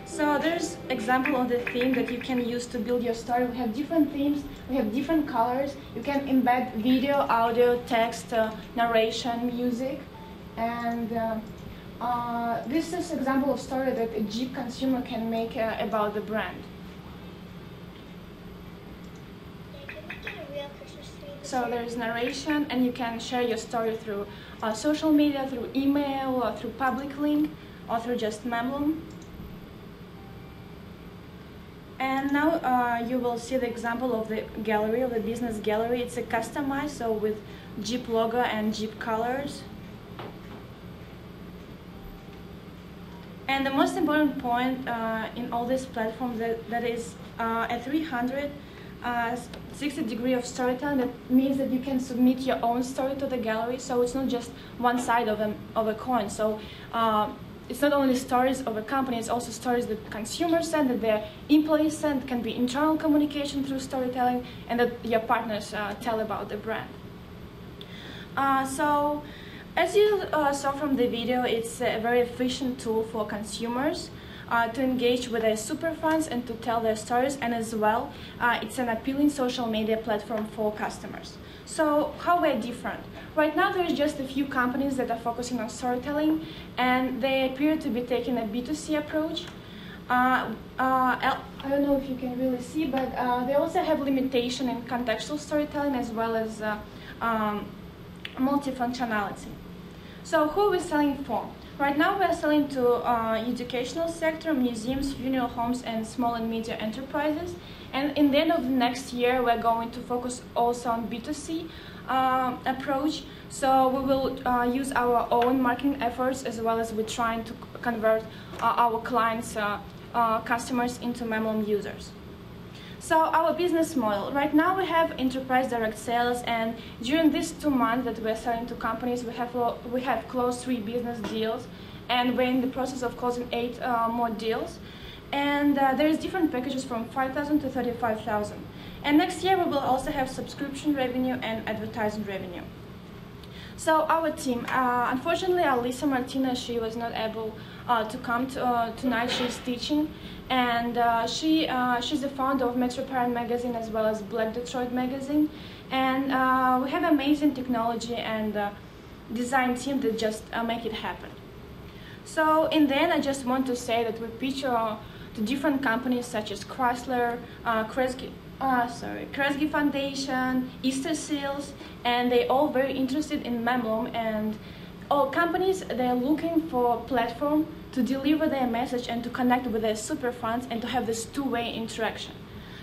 So there's example of the theme that you can use to build your story. We have different themes, we have different colors. You can embed video, audio, text, narration, music. And this is an example of story that a Jeep consumer can make about the brand. So there's narration, and you can share your story through social media, through email, or through public link, or through just Memloom. And now you will see the example of the gallery, of the business gallery. It's a customized, so with Jeep logo and Jeep colors. And the most important point in all these platforms that is a 360 degree of storytelling. That means that you can submit your own story to the gallery, so it's not just one side of a coin. So it's not only stories of a company, it's also stories that consumers send, that their employees send. It can be internal communication through storytelling, and that your partners tell about the brand. So, as you saw from the video, it's a very efficient tool for consumers to engage with their super fans and to tell their stories, and as well, it's an appealing social media platform for customers. So how we're different? Right now there's just a few companies that are focusing on storytelling, and they appear to be taking a B2C approach. I don't know if you can really see, but they also have limitation in contextual storytelling as well as multifunctionality. So who are we selling for? Right now we're selling to educational sector, museums, funeral homes, and small and medium enterprises. And in the end of the next year, we're going to focus also on B2C approach. So we will use our own marketing efforts, as well as we're trying to convert our clients, customers into Memloom users. So our business model, right now we have enterprise direct sales, and during these 2 months that we're selling to companies, we have closed 3 business deals, and we're in the process of closing 8 more deals. And there is different packages from 5,000 to 35,000. And next year we will also have subscription revenue and advertising revenue. So our team, unfortunately, Alisa Martina, she was not able to come tonight. She's teaching, and she's the founder of Metro Parent magazine as well as Black Detroit magazine. And we have amazing technology and design team that just make it happen. So in the end, I just want to say that we pitch to different companies such as Chrysler, Kresge Foundation, Easter Seals, and they're all very interested in Memloom. And all companies, they're looking for a platform to deliver their message and to connect with their super fans and to have this two-way interaction.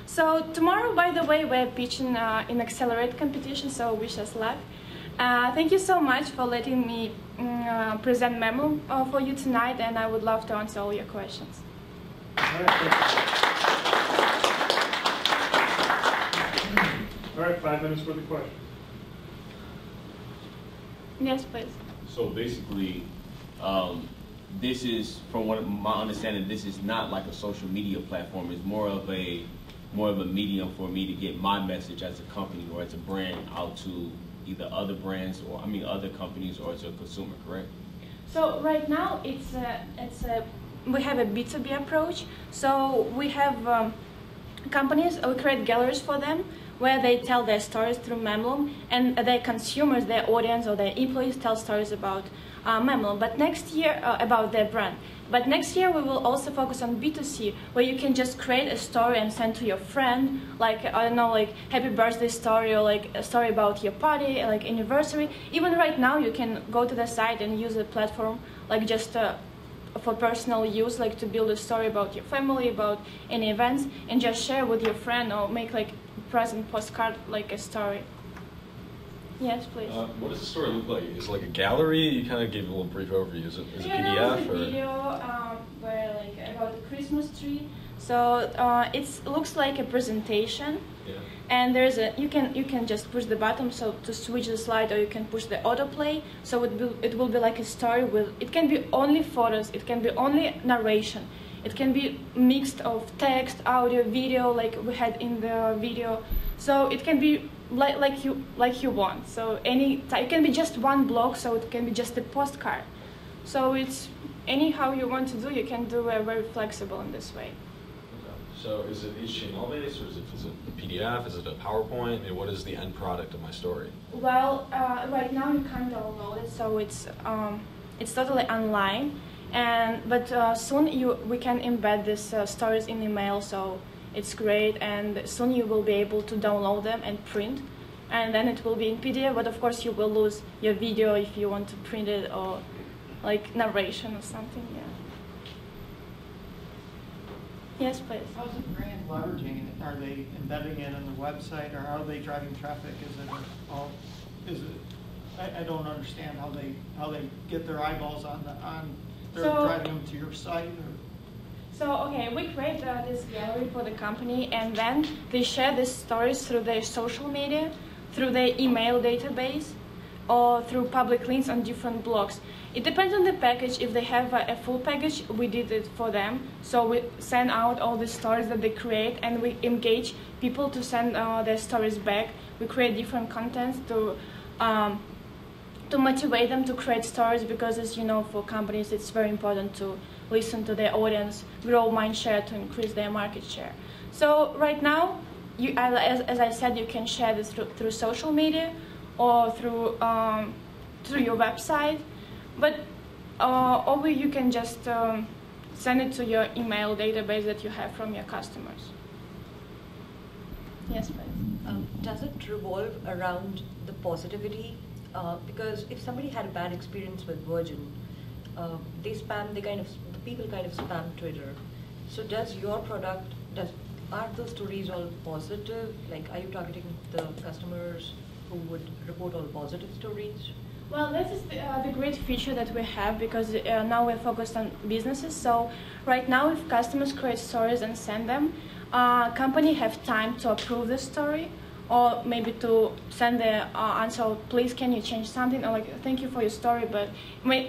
So tomorrow, by the way, we're pitching in Accelerate competition, so wish us luck. Thank you so much for letting me present Memloom for you tonight, and I would love to answer all your questions. All right, 5 minutes for the question. Yes, please. So basically, this is, from what my understanding, this is not like a social media platform. It's more of a medium for me to get my message as a company or as a brand out to either other brands or other companies or as a consumer, correct? So right now we have a B2B approach. So we have companies, we create galleries for them where they tell their stories through Memloom, and their consumers, their audience or their employees tell stories about Memloom, but next year about their brand. But next year we will also focus on B2C, where you can just create a story and send to your friend, like, I don't know, like happy birthday story, or like a story about your party, like anniversary. Even right now you can go to the site and use the platform like just for personal use, like to build a story about your family, about any events, and just share with your friend or make like present postcard, like a story. Yes, please. What does the story look like? Is it like a gallery? You kind of gave a little brief overview. Is it PDF? There's a video where like about the Christmas tree. So it looks like a presentation. Yeah. And there's you can just push the button so to switch the slide, or you can push the autoplay. So it will be like a story with. It can be only photos. It can be only narration. It can be mixed of text, audio, video, like we had in the video. So it can be like you want. So it can be just one block. So it can be just a postcard. So it's anyhow you want to do. You can do it very flexible in this way. So is it HTML based, or is it a PDF? Is it a PowerPoint? And what is the end product of my story? Well, right now you can't download it, so it's totally online. But soon we can embed these stories in email, so it's great. And soon you will be able to download them and print, and then it will be in PDF. But of course you will lose your video if you want to print it, or like narration or something. Yeah. Yes, please. How's the brand leveraging it? Are they embedding it on the website, or how are they driving traffic? I don't understand how they get their eyeballs on they're driving them to your site. So okay, we create this gallery for the company, and then they share these stories through their social media, through their email database, or through public links on different blogs. It depends on the package. If they have a full package, we did it for them. So we send out all the stories that they create, and we engage people to send their stories back. We create different contents to motivate them to create stories, because, as you know, for companies it's very important to listen to their audience, grow mind share to increase their market share. So right now, as I said, you can share this through social media or through your website, but or you can just send it to your email database that you have from your customers. Yes, please. Does it revolve around the positivity? Because if somebody had a bad experience with Virgin, the people kind of spam Twitter. So does your product, are those stories all positive? Like, are you targeting the customers who would report all positive stories? Well, that is the great feature that we have, because now we're focused on businesses. So right now, if customers create stories and send them, company have time to approve the story, or maybe to send the answer, please can you change something, or like, thank you for your story, but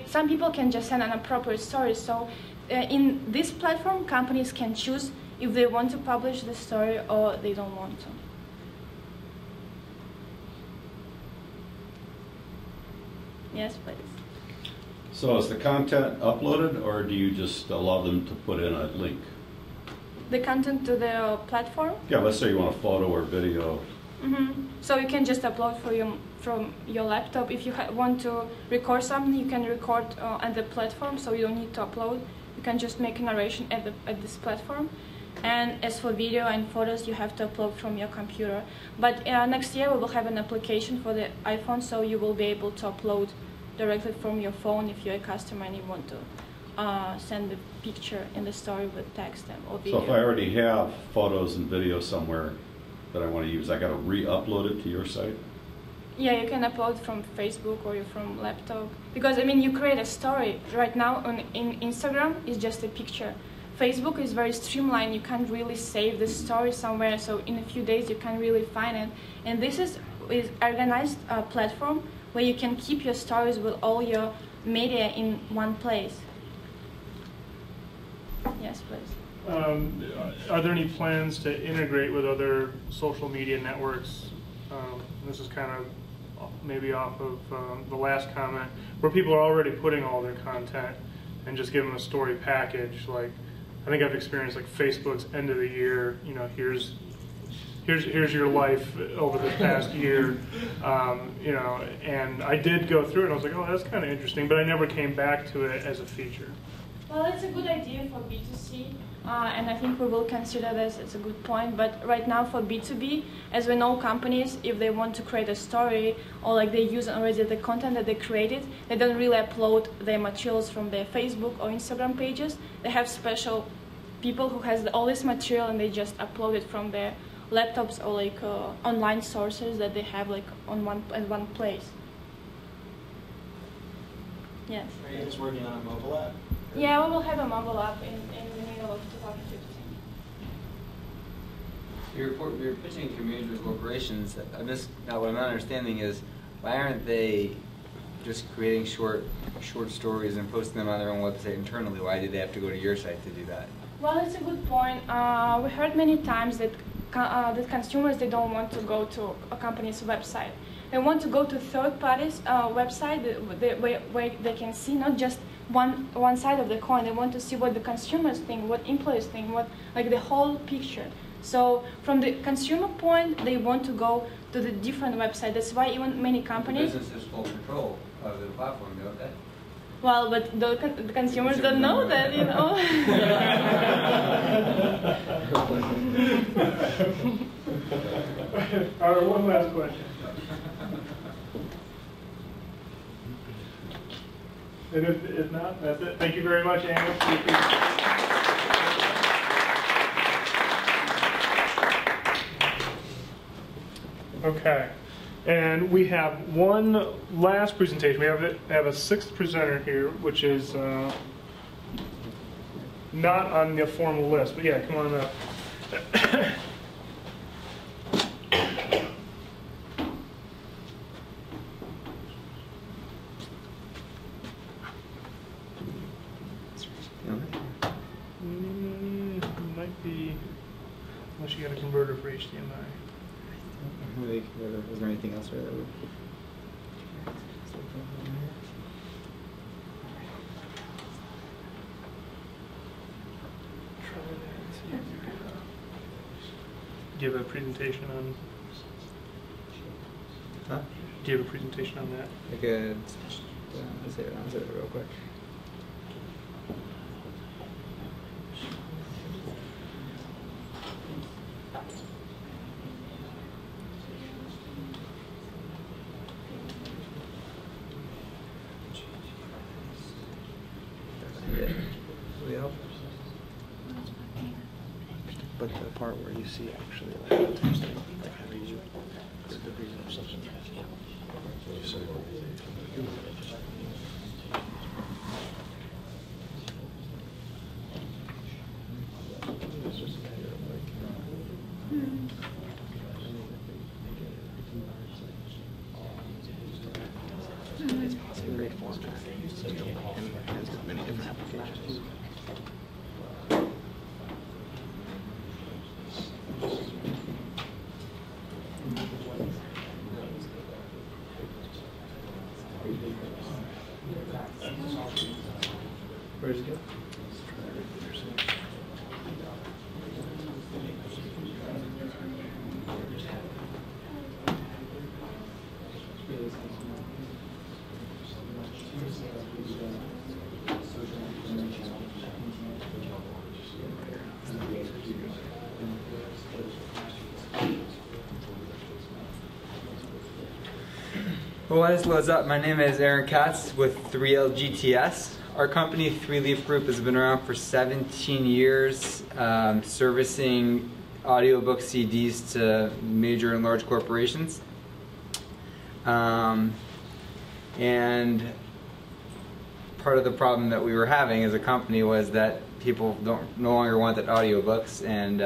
some people can just send inappropriate stories. So in this platform, companies can choose if they want to publish the story or they don't want to. Yes, please. So is the content uploaded, or do you just allow them to put in a link? The content to the platform? Yeah, let's say you want a photo or video. So you can just upload from your laptop. If you want to record something, you can record on the platform, so you don't need to upload. You can just make a narration at this platform. And as for video and photos, you have to upload from your computer. But next year we will have an application for the iPhone, so you will be able to upload directly from your phone if you're a customer and you want to send the picture in the story with text or video. So if I already have photos and video somewhere that I want to use, I got to re-upload it to your site? Yeah, you can upload from Facebook or from laptop. Because, I mean, you create a story. Right now in Instagram, it's just a picture. Facebook is very streamlined. You can't really save the story somewhere, so in a few days you can't really find it. And this is organized platform where you can keep your stories with all your media in one place. Yes, please. Are there any plans to integrate with other social media networks? This is kind of maybe off of the last comment, where people are already putting all their content and just give them a story package. Like, I think I've experienced like Facebook's end of the year, you know, here's your life over the past year, you know, and I did go through it and I was like, oh, that's kind of interesting, but I never came back to it as a feature. Well, it's a good idea for B2C, and I think we will consider this. It's a good point. But right now for B2B, as we know, companies, if they want to create a story or like they use already the content that they created, they don't really upload their materials from their Facebook or Instagram pages. They have special people who has all this material and they just upload it from their laptops or like online sources that they have like on one place. Yes. Are you guys working on a mobile app? Yeah, we will have a mobile app in the middle of 2015. You're pitching to major corporations. Now what I'm not understanding is, why aren't they just creating short stories and posting them on their own website internally? Why do they have to go to your site to do that? Well, it's a good point. We heard many times that consumers, they don't want to go to a company's website. They want to go to third parties' website where they can see not just one side of the coin. They want to see what the consumers think, what employees think, what like the whole picture. So from the consumer point, they want to go to the different website. That's why even many companies. The business is full control of the platform, don't they? Well, but the consumers don't know that, you know. All right, one last question. And if not, that's it. Thank you very much, Anna. Okay, and we have one last presentation. We have a sixth presenter here, which is not on the formal list, but yeah, come on up. Might be, unless you got a converter for HDMI. Was there anything else that would? Do you have a presentation on? Huh? Do you have a presentation on that? I could say it real quick. But the part where you see actually like testing, like how you the reason of such a it's possible great format and has many different applications. Where's it go? Well, what is what's up? My name is Aaron Katz with 3LGTS. Our company, 3Leaf Group, has been around for 17 years, servicing audiobook CDs to major and large corporations. And part of the problem that we were having as a company was that people no longer wanted audiobooks, and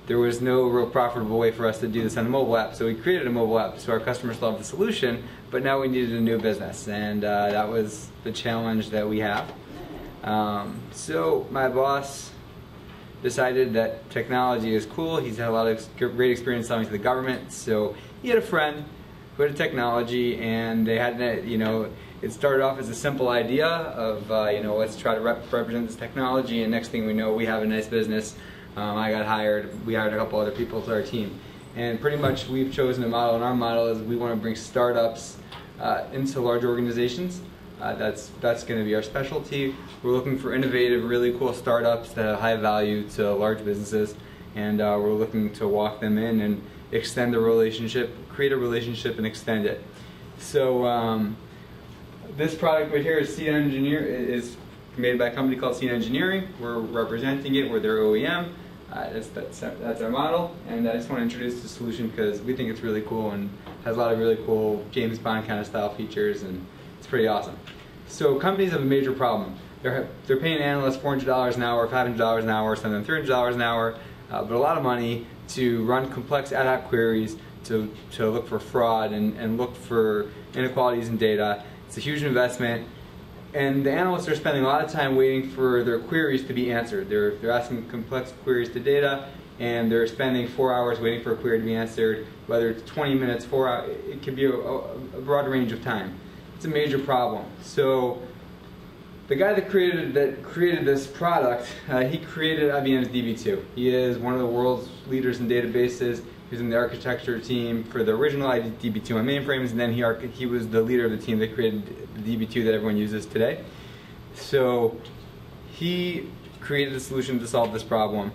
there was no real profitable way for us to do this on a mobile app. So we created a mobile app, so our customers loved the solution, but now we needed a new business, and that was the challenge that we have. So my boss decided that technology is cool. He's had a lot of great experience selling to the government, so he had a friend who had a technology, and they had, it started off as a simple idea of, let's try to represent this technology, and next thing we know, we have a nice business. I got hired, we hired a couple other people to our team. And pretty much we've chosen a model, and our model is we want to bring startups into large organizations. That's going to be our specialty. We're looking for innovative, really cool startups that have high value to large businesses, and we're looking to walk them in and extend the relationship, create a relationship and extend it. So this product right here is CN Engineer, is made by a company called CN Engineering. We're representing it, we're their OEM. That's our model, and I just want to introduce the solution because we think it's really cool and has a lot of really cool James Bond kind of style features, and it's pretty awesome. So companies have a major problem. They're paying analysts $400 an hour, $500 an hour, some of them $300 an hour, but a lot of money to run complex ad hoc queries, to look for fraud and look for inequalities in data. It's a huge investment. And the analysts are spending a lot of time waiting for their queries to be answered. They're asking complex queries to data, and they're spending 4 hours waiting for a query to be answered, whether it's 20 minutes, 4 hours, it could be a broad range of time. It's a major problem. So the guy that created this product, he created IBM's DB2. He is one of the world's leaders in databases. He was in the architecture team for the original DB2 on mainframes, and then he was the leader of the team that created the DB2 that everyone uses today. So he created a solution to solve this problem.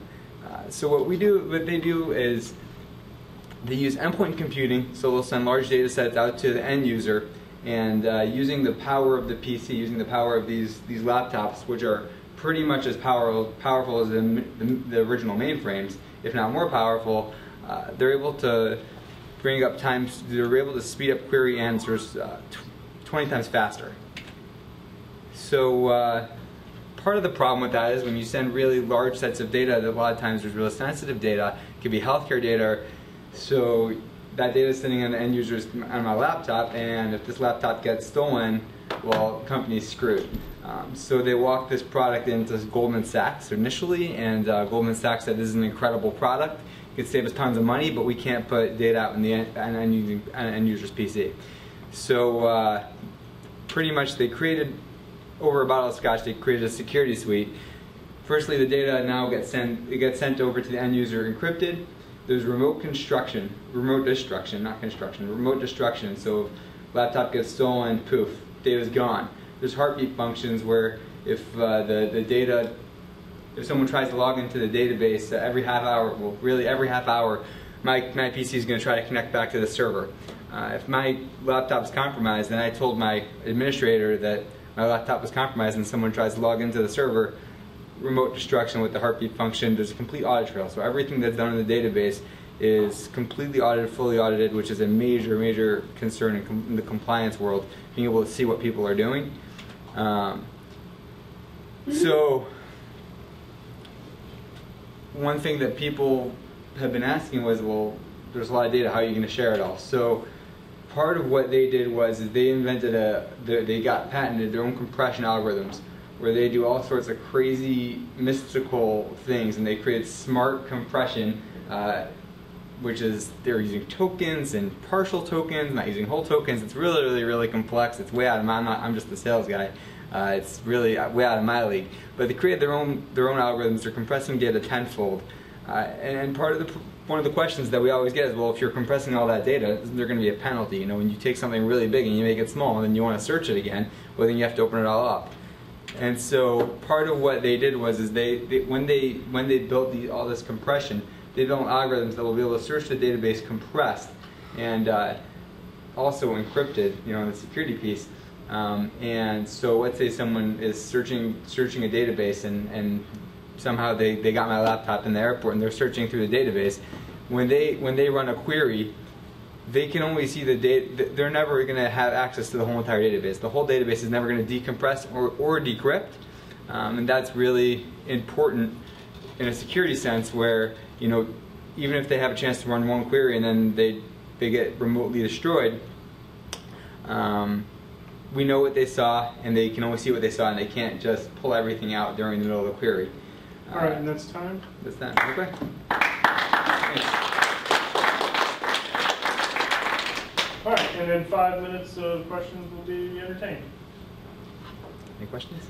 So what they do is they use endpoint computing, so they'll send large data sets out to the end user, and using the power of the PC, using the power of these laptops, which are pretty much as powerful as the original mainframes, if not more powerful, they're able to bring up times, they're able to speed up query answers 20 times faster. So part of the problem with that is when you send really large sets of data, that a lot of times there's really sensitive data. It could be healthcare data. So that data is sitting on the end user's on my laptop, and if this laptop gets stolen, well, company's screwed. So they walked this product into Goldman Sachs initially, and Goldman Sachs said this is an incredible product. It could save us tons of money, but we can't put data out in the end user's PC. So pretty much they created, over a bottle of scotch, they created a security suite. Firstly, the data now gets sent over to the end user encrypted. There's remote destruction, not construction, remote destruction. So if laptop gets stolen, poof, data's gone. There's heartbeat functions where if the data, if someone tries to log into the database every half hour, well, really every half hour, my PC is going to try to connect back to the server. If my laptop is compromised, and I told my administrator that my laptop was compromised and someone tries to log into the server, remote destruction with the heartbeat function, there's a complete audit trail. So everything that's done in the database is completely audited, fully audited, which is a major, major concern in the compliance world, being able to see what people are doing. So one thing that people have been asking was, well, there's a lot of data, how are you going to share it all? So part of what they did was they invented they got patented their own compression algorithms, where they do all sorts of crazy, mystical things, and they create smart compression, which is they're using tokens and partial tokens, not using whole tokens. It's really, really, really complex. It's way out of my, I'm just the sales guy. It's really way out of my league. But they create their own algorithms. They're compressing data tenfold. And one of the questions that we always get is, well, if you're compressing all that data, isn't there going to be a penalty? You know, when you take something really big and you make it small, and then you want to search it again, well, then you have to open it all up. And so part of what they did was, when they built all this compression, they built algorithms that will be able to search the database compressed and also encrypted, you know, in the security piece. And so let's say someone is searching a database and somehow they got my laptop in the airport and they're searching through the database. When they run a query, they can only see the data. They're never going to have access to the whole entire database. The whole database is never going to decompress or decrypt, and that's really important in a security sense, where, you know, even if they have a chance to run one query and then they get remotely destroyed, we know what they saw, and they can only see what they saw, and they can't just pull everything out during the middle of the query. All right, and that's time? That's time. Okay. All right, and then 5 minutes of questions will be entertained. Any questions?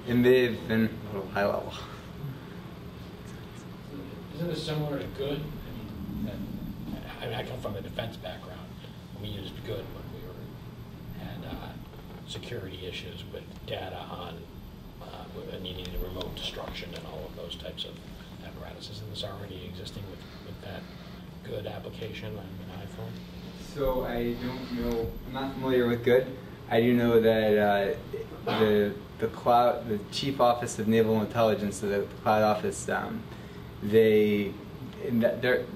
And they've been a little high level. Isn't it similar to good? I mean, I come from a defense background. We used good when we were, and security issues with data on needing the remote destruction and all of those types of apparatuses. Isn't this already existing with that good application on an iPhone? So I don't know, I'm not familiar with good. I do know that the Chief Office of Naval Intelligence, the Cloud Office, they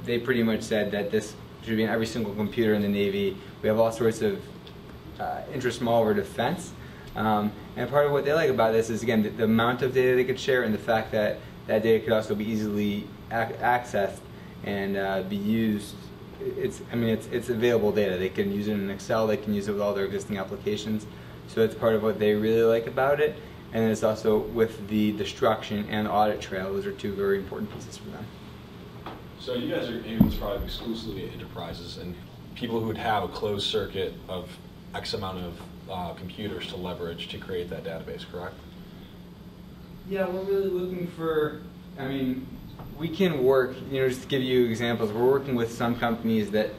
pretty much said that this should be in every single computer in the Navy. We have all sorts of interest in all over defense. And part of what they like about this is, again, the amount of data they could share, and the fact that that data could also be easily accessed and be used. It's available data. They can use it in Excel. They can use it with all their existing applications. So that's part of what they really like about it. And it's also with the destruction and audit trail. Those are two very important pieces for them. So you guys are aiming this product exclusively at enterprises and people who would have a closed circuit of X amount of computers to leverage to create that database, correct? Yeah, we're really looking for, we can work, just to give you examples, we're working with some companies that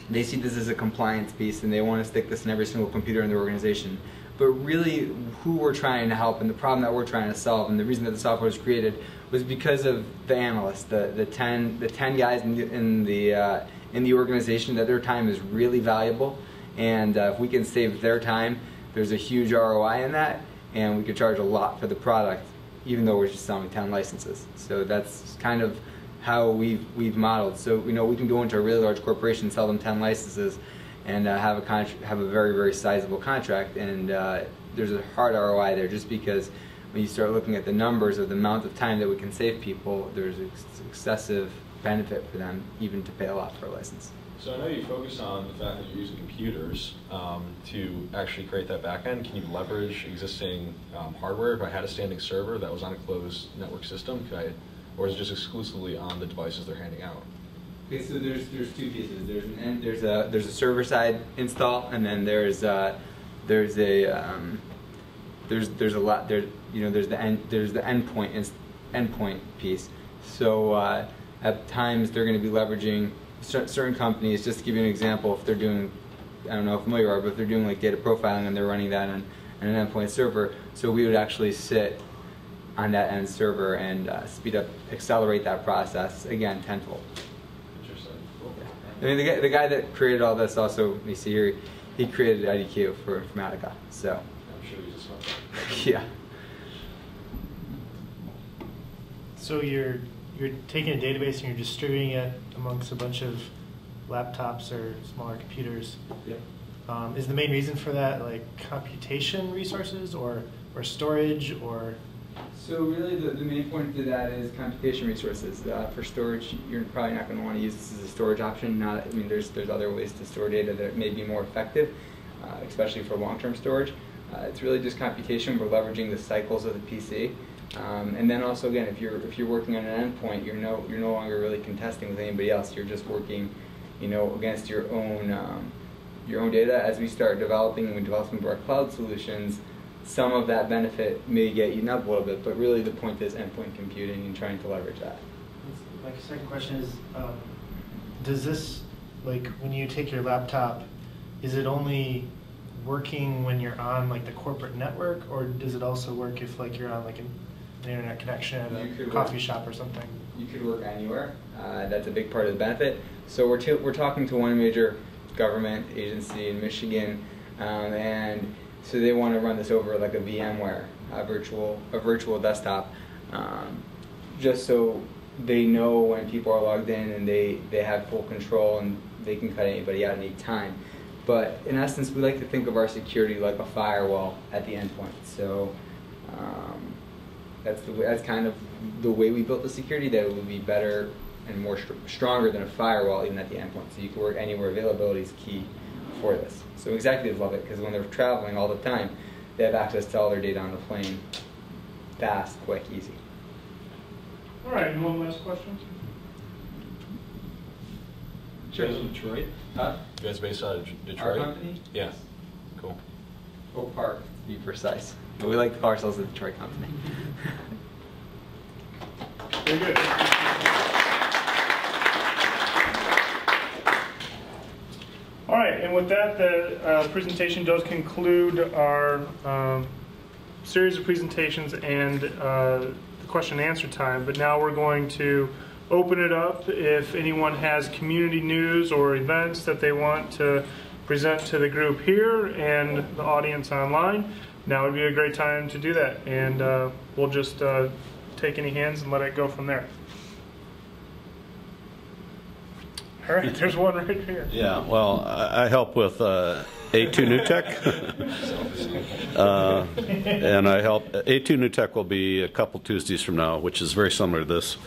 they see this as a compliance piece and they want to stick this in every single computer in their organization. But really, who we're trying to help and the problem that we're trying to solve, and the reason that the software was created, was because of the analysts, the 10 guys in the organization, that their time is really valuable, and if we can save their time, there's a huge ROI in that, and we could charge a lot for the product, even though we're just selling 10 licenses. So that's kind of how we've modeled. So we can go into a really large corporation and sell them 10 licenses, and have a very, very sizable contract, and there's a hard ROI there, just because when you start looking at the numbers of the amount of time that we can save people, there's excessive benefit for them even to pay a lot for a license. So I know you focus on the fact that you're using computers to actually create that backend. Can you leverage existing hardware? If I had a standing server that was on a closed network system, or is it just exclusively on the devices they're handing out? Okay, so there's two pieces. There's a server side install, and then there's the endpoint piece. So at times they're going to be leveraging certain companies. Just to give you an example, if they're doing, I don't know how familiar you are, but if they're doing like data profiling and they're running that on an endpoint server, so we would actually sit on that end server and accelerate that process again tenfold. Interesting. I mean, the guy that created all this also, you see here, he created IDQ for Informatica. So I'm sure he's a smart guy. yeah. So you're taking a database and you're distributing it amongst a bunch of laptops or smaller computers. Yeah. Is the main reason for that like computation resources or storage or? So really the main point to that is computation resources. For storage, you're probably not going to want to use this as a storage option. I mean, there's other ways to store data that may be more effective, especially for long-term storage. It's really just computation. We're leveraging the cycles of the PC. And then also again, if you're working on an endpoint, you're no longer really contesting with anybody else. You're just working, against your own data. As we start developing and we develop some of our cloud solutions, some of that benefit may get eaten up a little bit, but really the point is endpoint computing and trying to leverage that. My second question is, does this, like when you take your laptop, is it only working when you're on like the corporate network, or does it also work if like you're on like an internet connection at a coffee shop or something? You could work anywhere. That's a big part of the benefit. So we're talking to one major government agency in Michigan, and so they want to run this over like a VMware, a virtual desktop, just so they know when people are logged in and they have full control and they can cut anybody out at any time. But in essence, we like to think of our security like a firewall at the endpoint. So that's kind of the way we built the security, that it would be better and more stronger than a firewall even at the endpoint. So you can work anywhere. Availability is key for this. So executives love it because when they're traveling all the time, they have access to all their data on the plane. Fast, quick, easy. All right, and one last question. You guys in Detroit? Huh? You guys based out of Detroit? Our company? Yeah. Cool. Oak Park, to be precise. But we like to call ourselves a Detroit company. Very good. All right, and with that, the presentation does conclude our series of presentations and the question and answer time. But now we're going to open it up. If anyone has community news or events that they want to present to the group here and the audience online, now would be a great time to do that. And we'll just take any hands and let it go from there. All right, there's one right here. Yeah, well, I help with A2NewTech. And I help, A2NewTech will be a couple Tuesdays from now, which is very similar to this.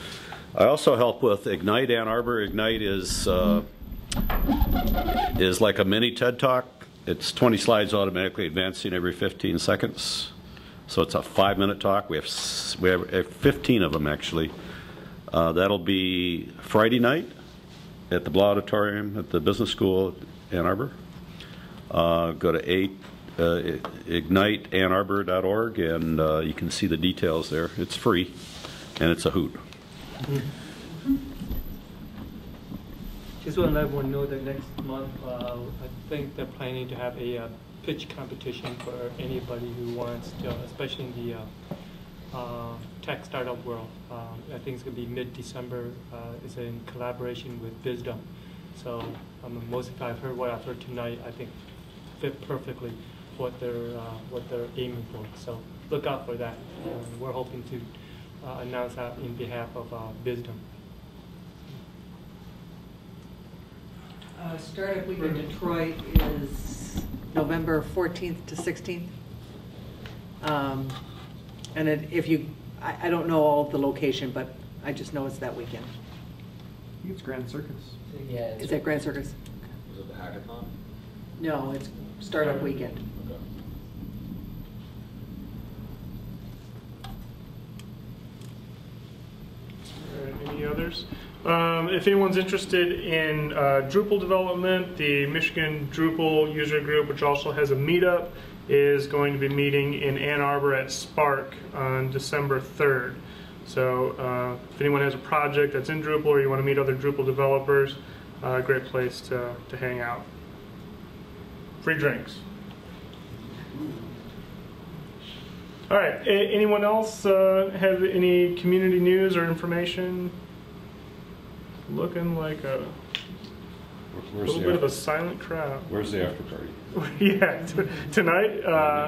I also help with Ignite Ann Arbor. Ignite is like a mini TED Talk. It's 20 slides automatically advancing every 15 seconds. So it's a 5-minute talk. We have 15 of them actually. That'll be Friday night at the Blau Auditorium at the Business School Ann Arbor. Go to igniteannarbor.org and you can see the details there. It's free and it's a hoot. Just want to let everyone know that next month, I think they're planning to have a pitch competition for anybody who wants to, especially in the tech startup world. I think it's going to be mid-December. It's in collaboration with Wisdom. So most of I've heard what I've heard tonight, I think fit perfectly what they're aiming for. So look out for that. We're hoping to announce that in behalf of Wisdom. Startup Week in Detroit is November 14th to 16th. And if you, I don't know all of the location, but I just know it's that weekend. think it's Grand Circus. Yeah. Is that Grand Circus? Was it the hackathon? No, it's startup weekend. Okay. All right, any others? If anyone's interested in Drupal development, the Michigan Drupal user group, which also has a meetup, is going to be meeting in Ann Arbor at Spark on December 3rd. So if anyone has a project that's in Drupal or you want to meet other Drupal developers, a great place to hang out. Free drinks. All right, anyone else have any community news or information? Looking like a little bit of a silent crowd. Where's the after party? Yeah, tonight?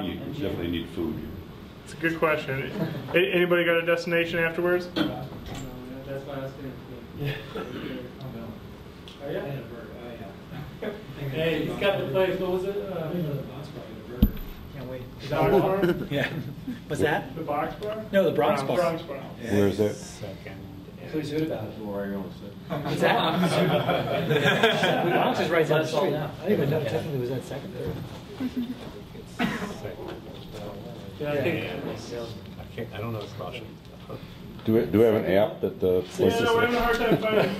You definitely need food. It's a good question. Anybody got a destination afterwards? That's why I was going to. Oh, yeah? Hey, he's got the place. What was it? Can't wait. The Box Bar? Yeah. What's that? The Box Bar? No, the Bronx Bar. Bronx Bar. Where's that? Please do it about it. Where are you going to sit? What's that? The Bronx is right down the street. I didn't even know technically was that second, third. Yeah, I don't know it's Russian. Do we have an app that the Yeah, no, we're having a hard time finding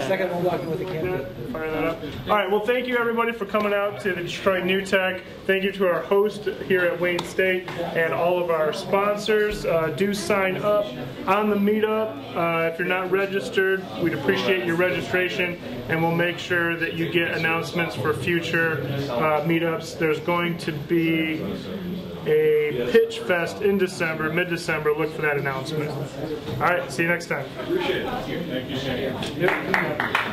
Second one walking with the camera. Fire that up. All right, well, thank you everybody for coming out to the Detroit NewTech. Thank you to our host here at Wayne State and all of our sponsors. Do sign up on the meetup. If you're not registered, we'd appreciate your registration, and we'll make sure that you get announcements for future meetups. There's going to be a pitch fest in December, mid-December. Look for that announcement. All right, see you next time. Appreciate it. Thank you. Yep.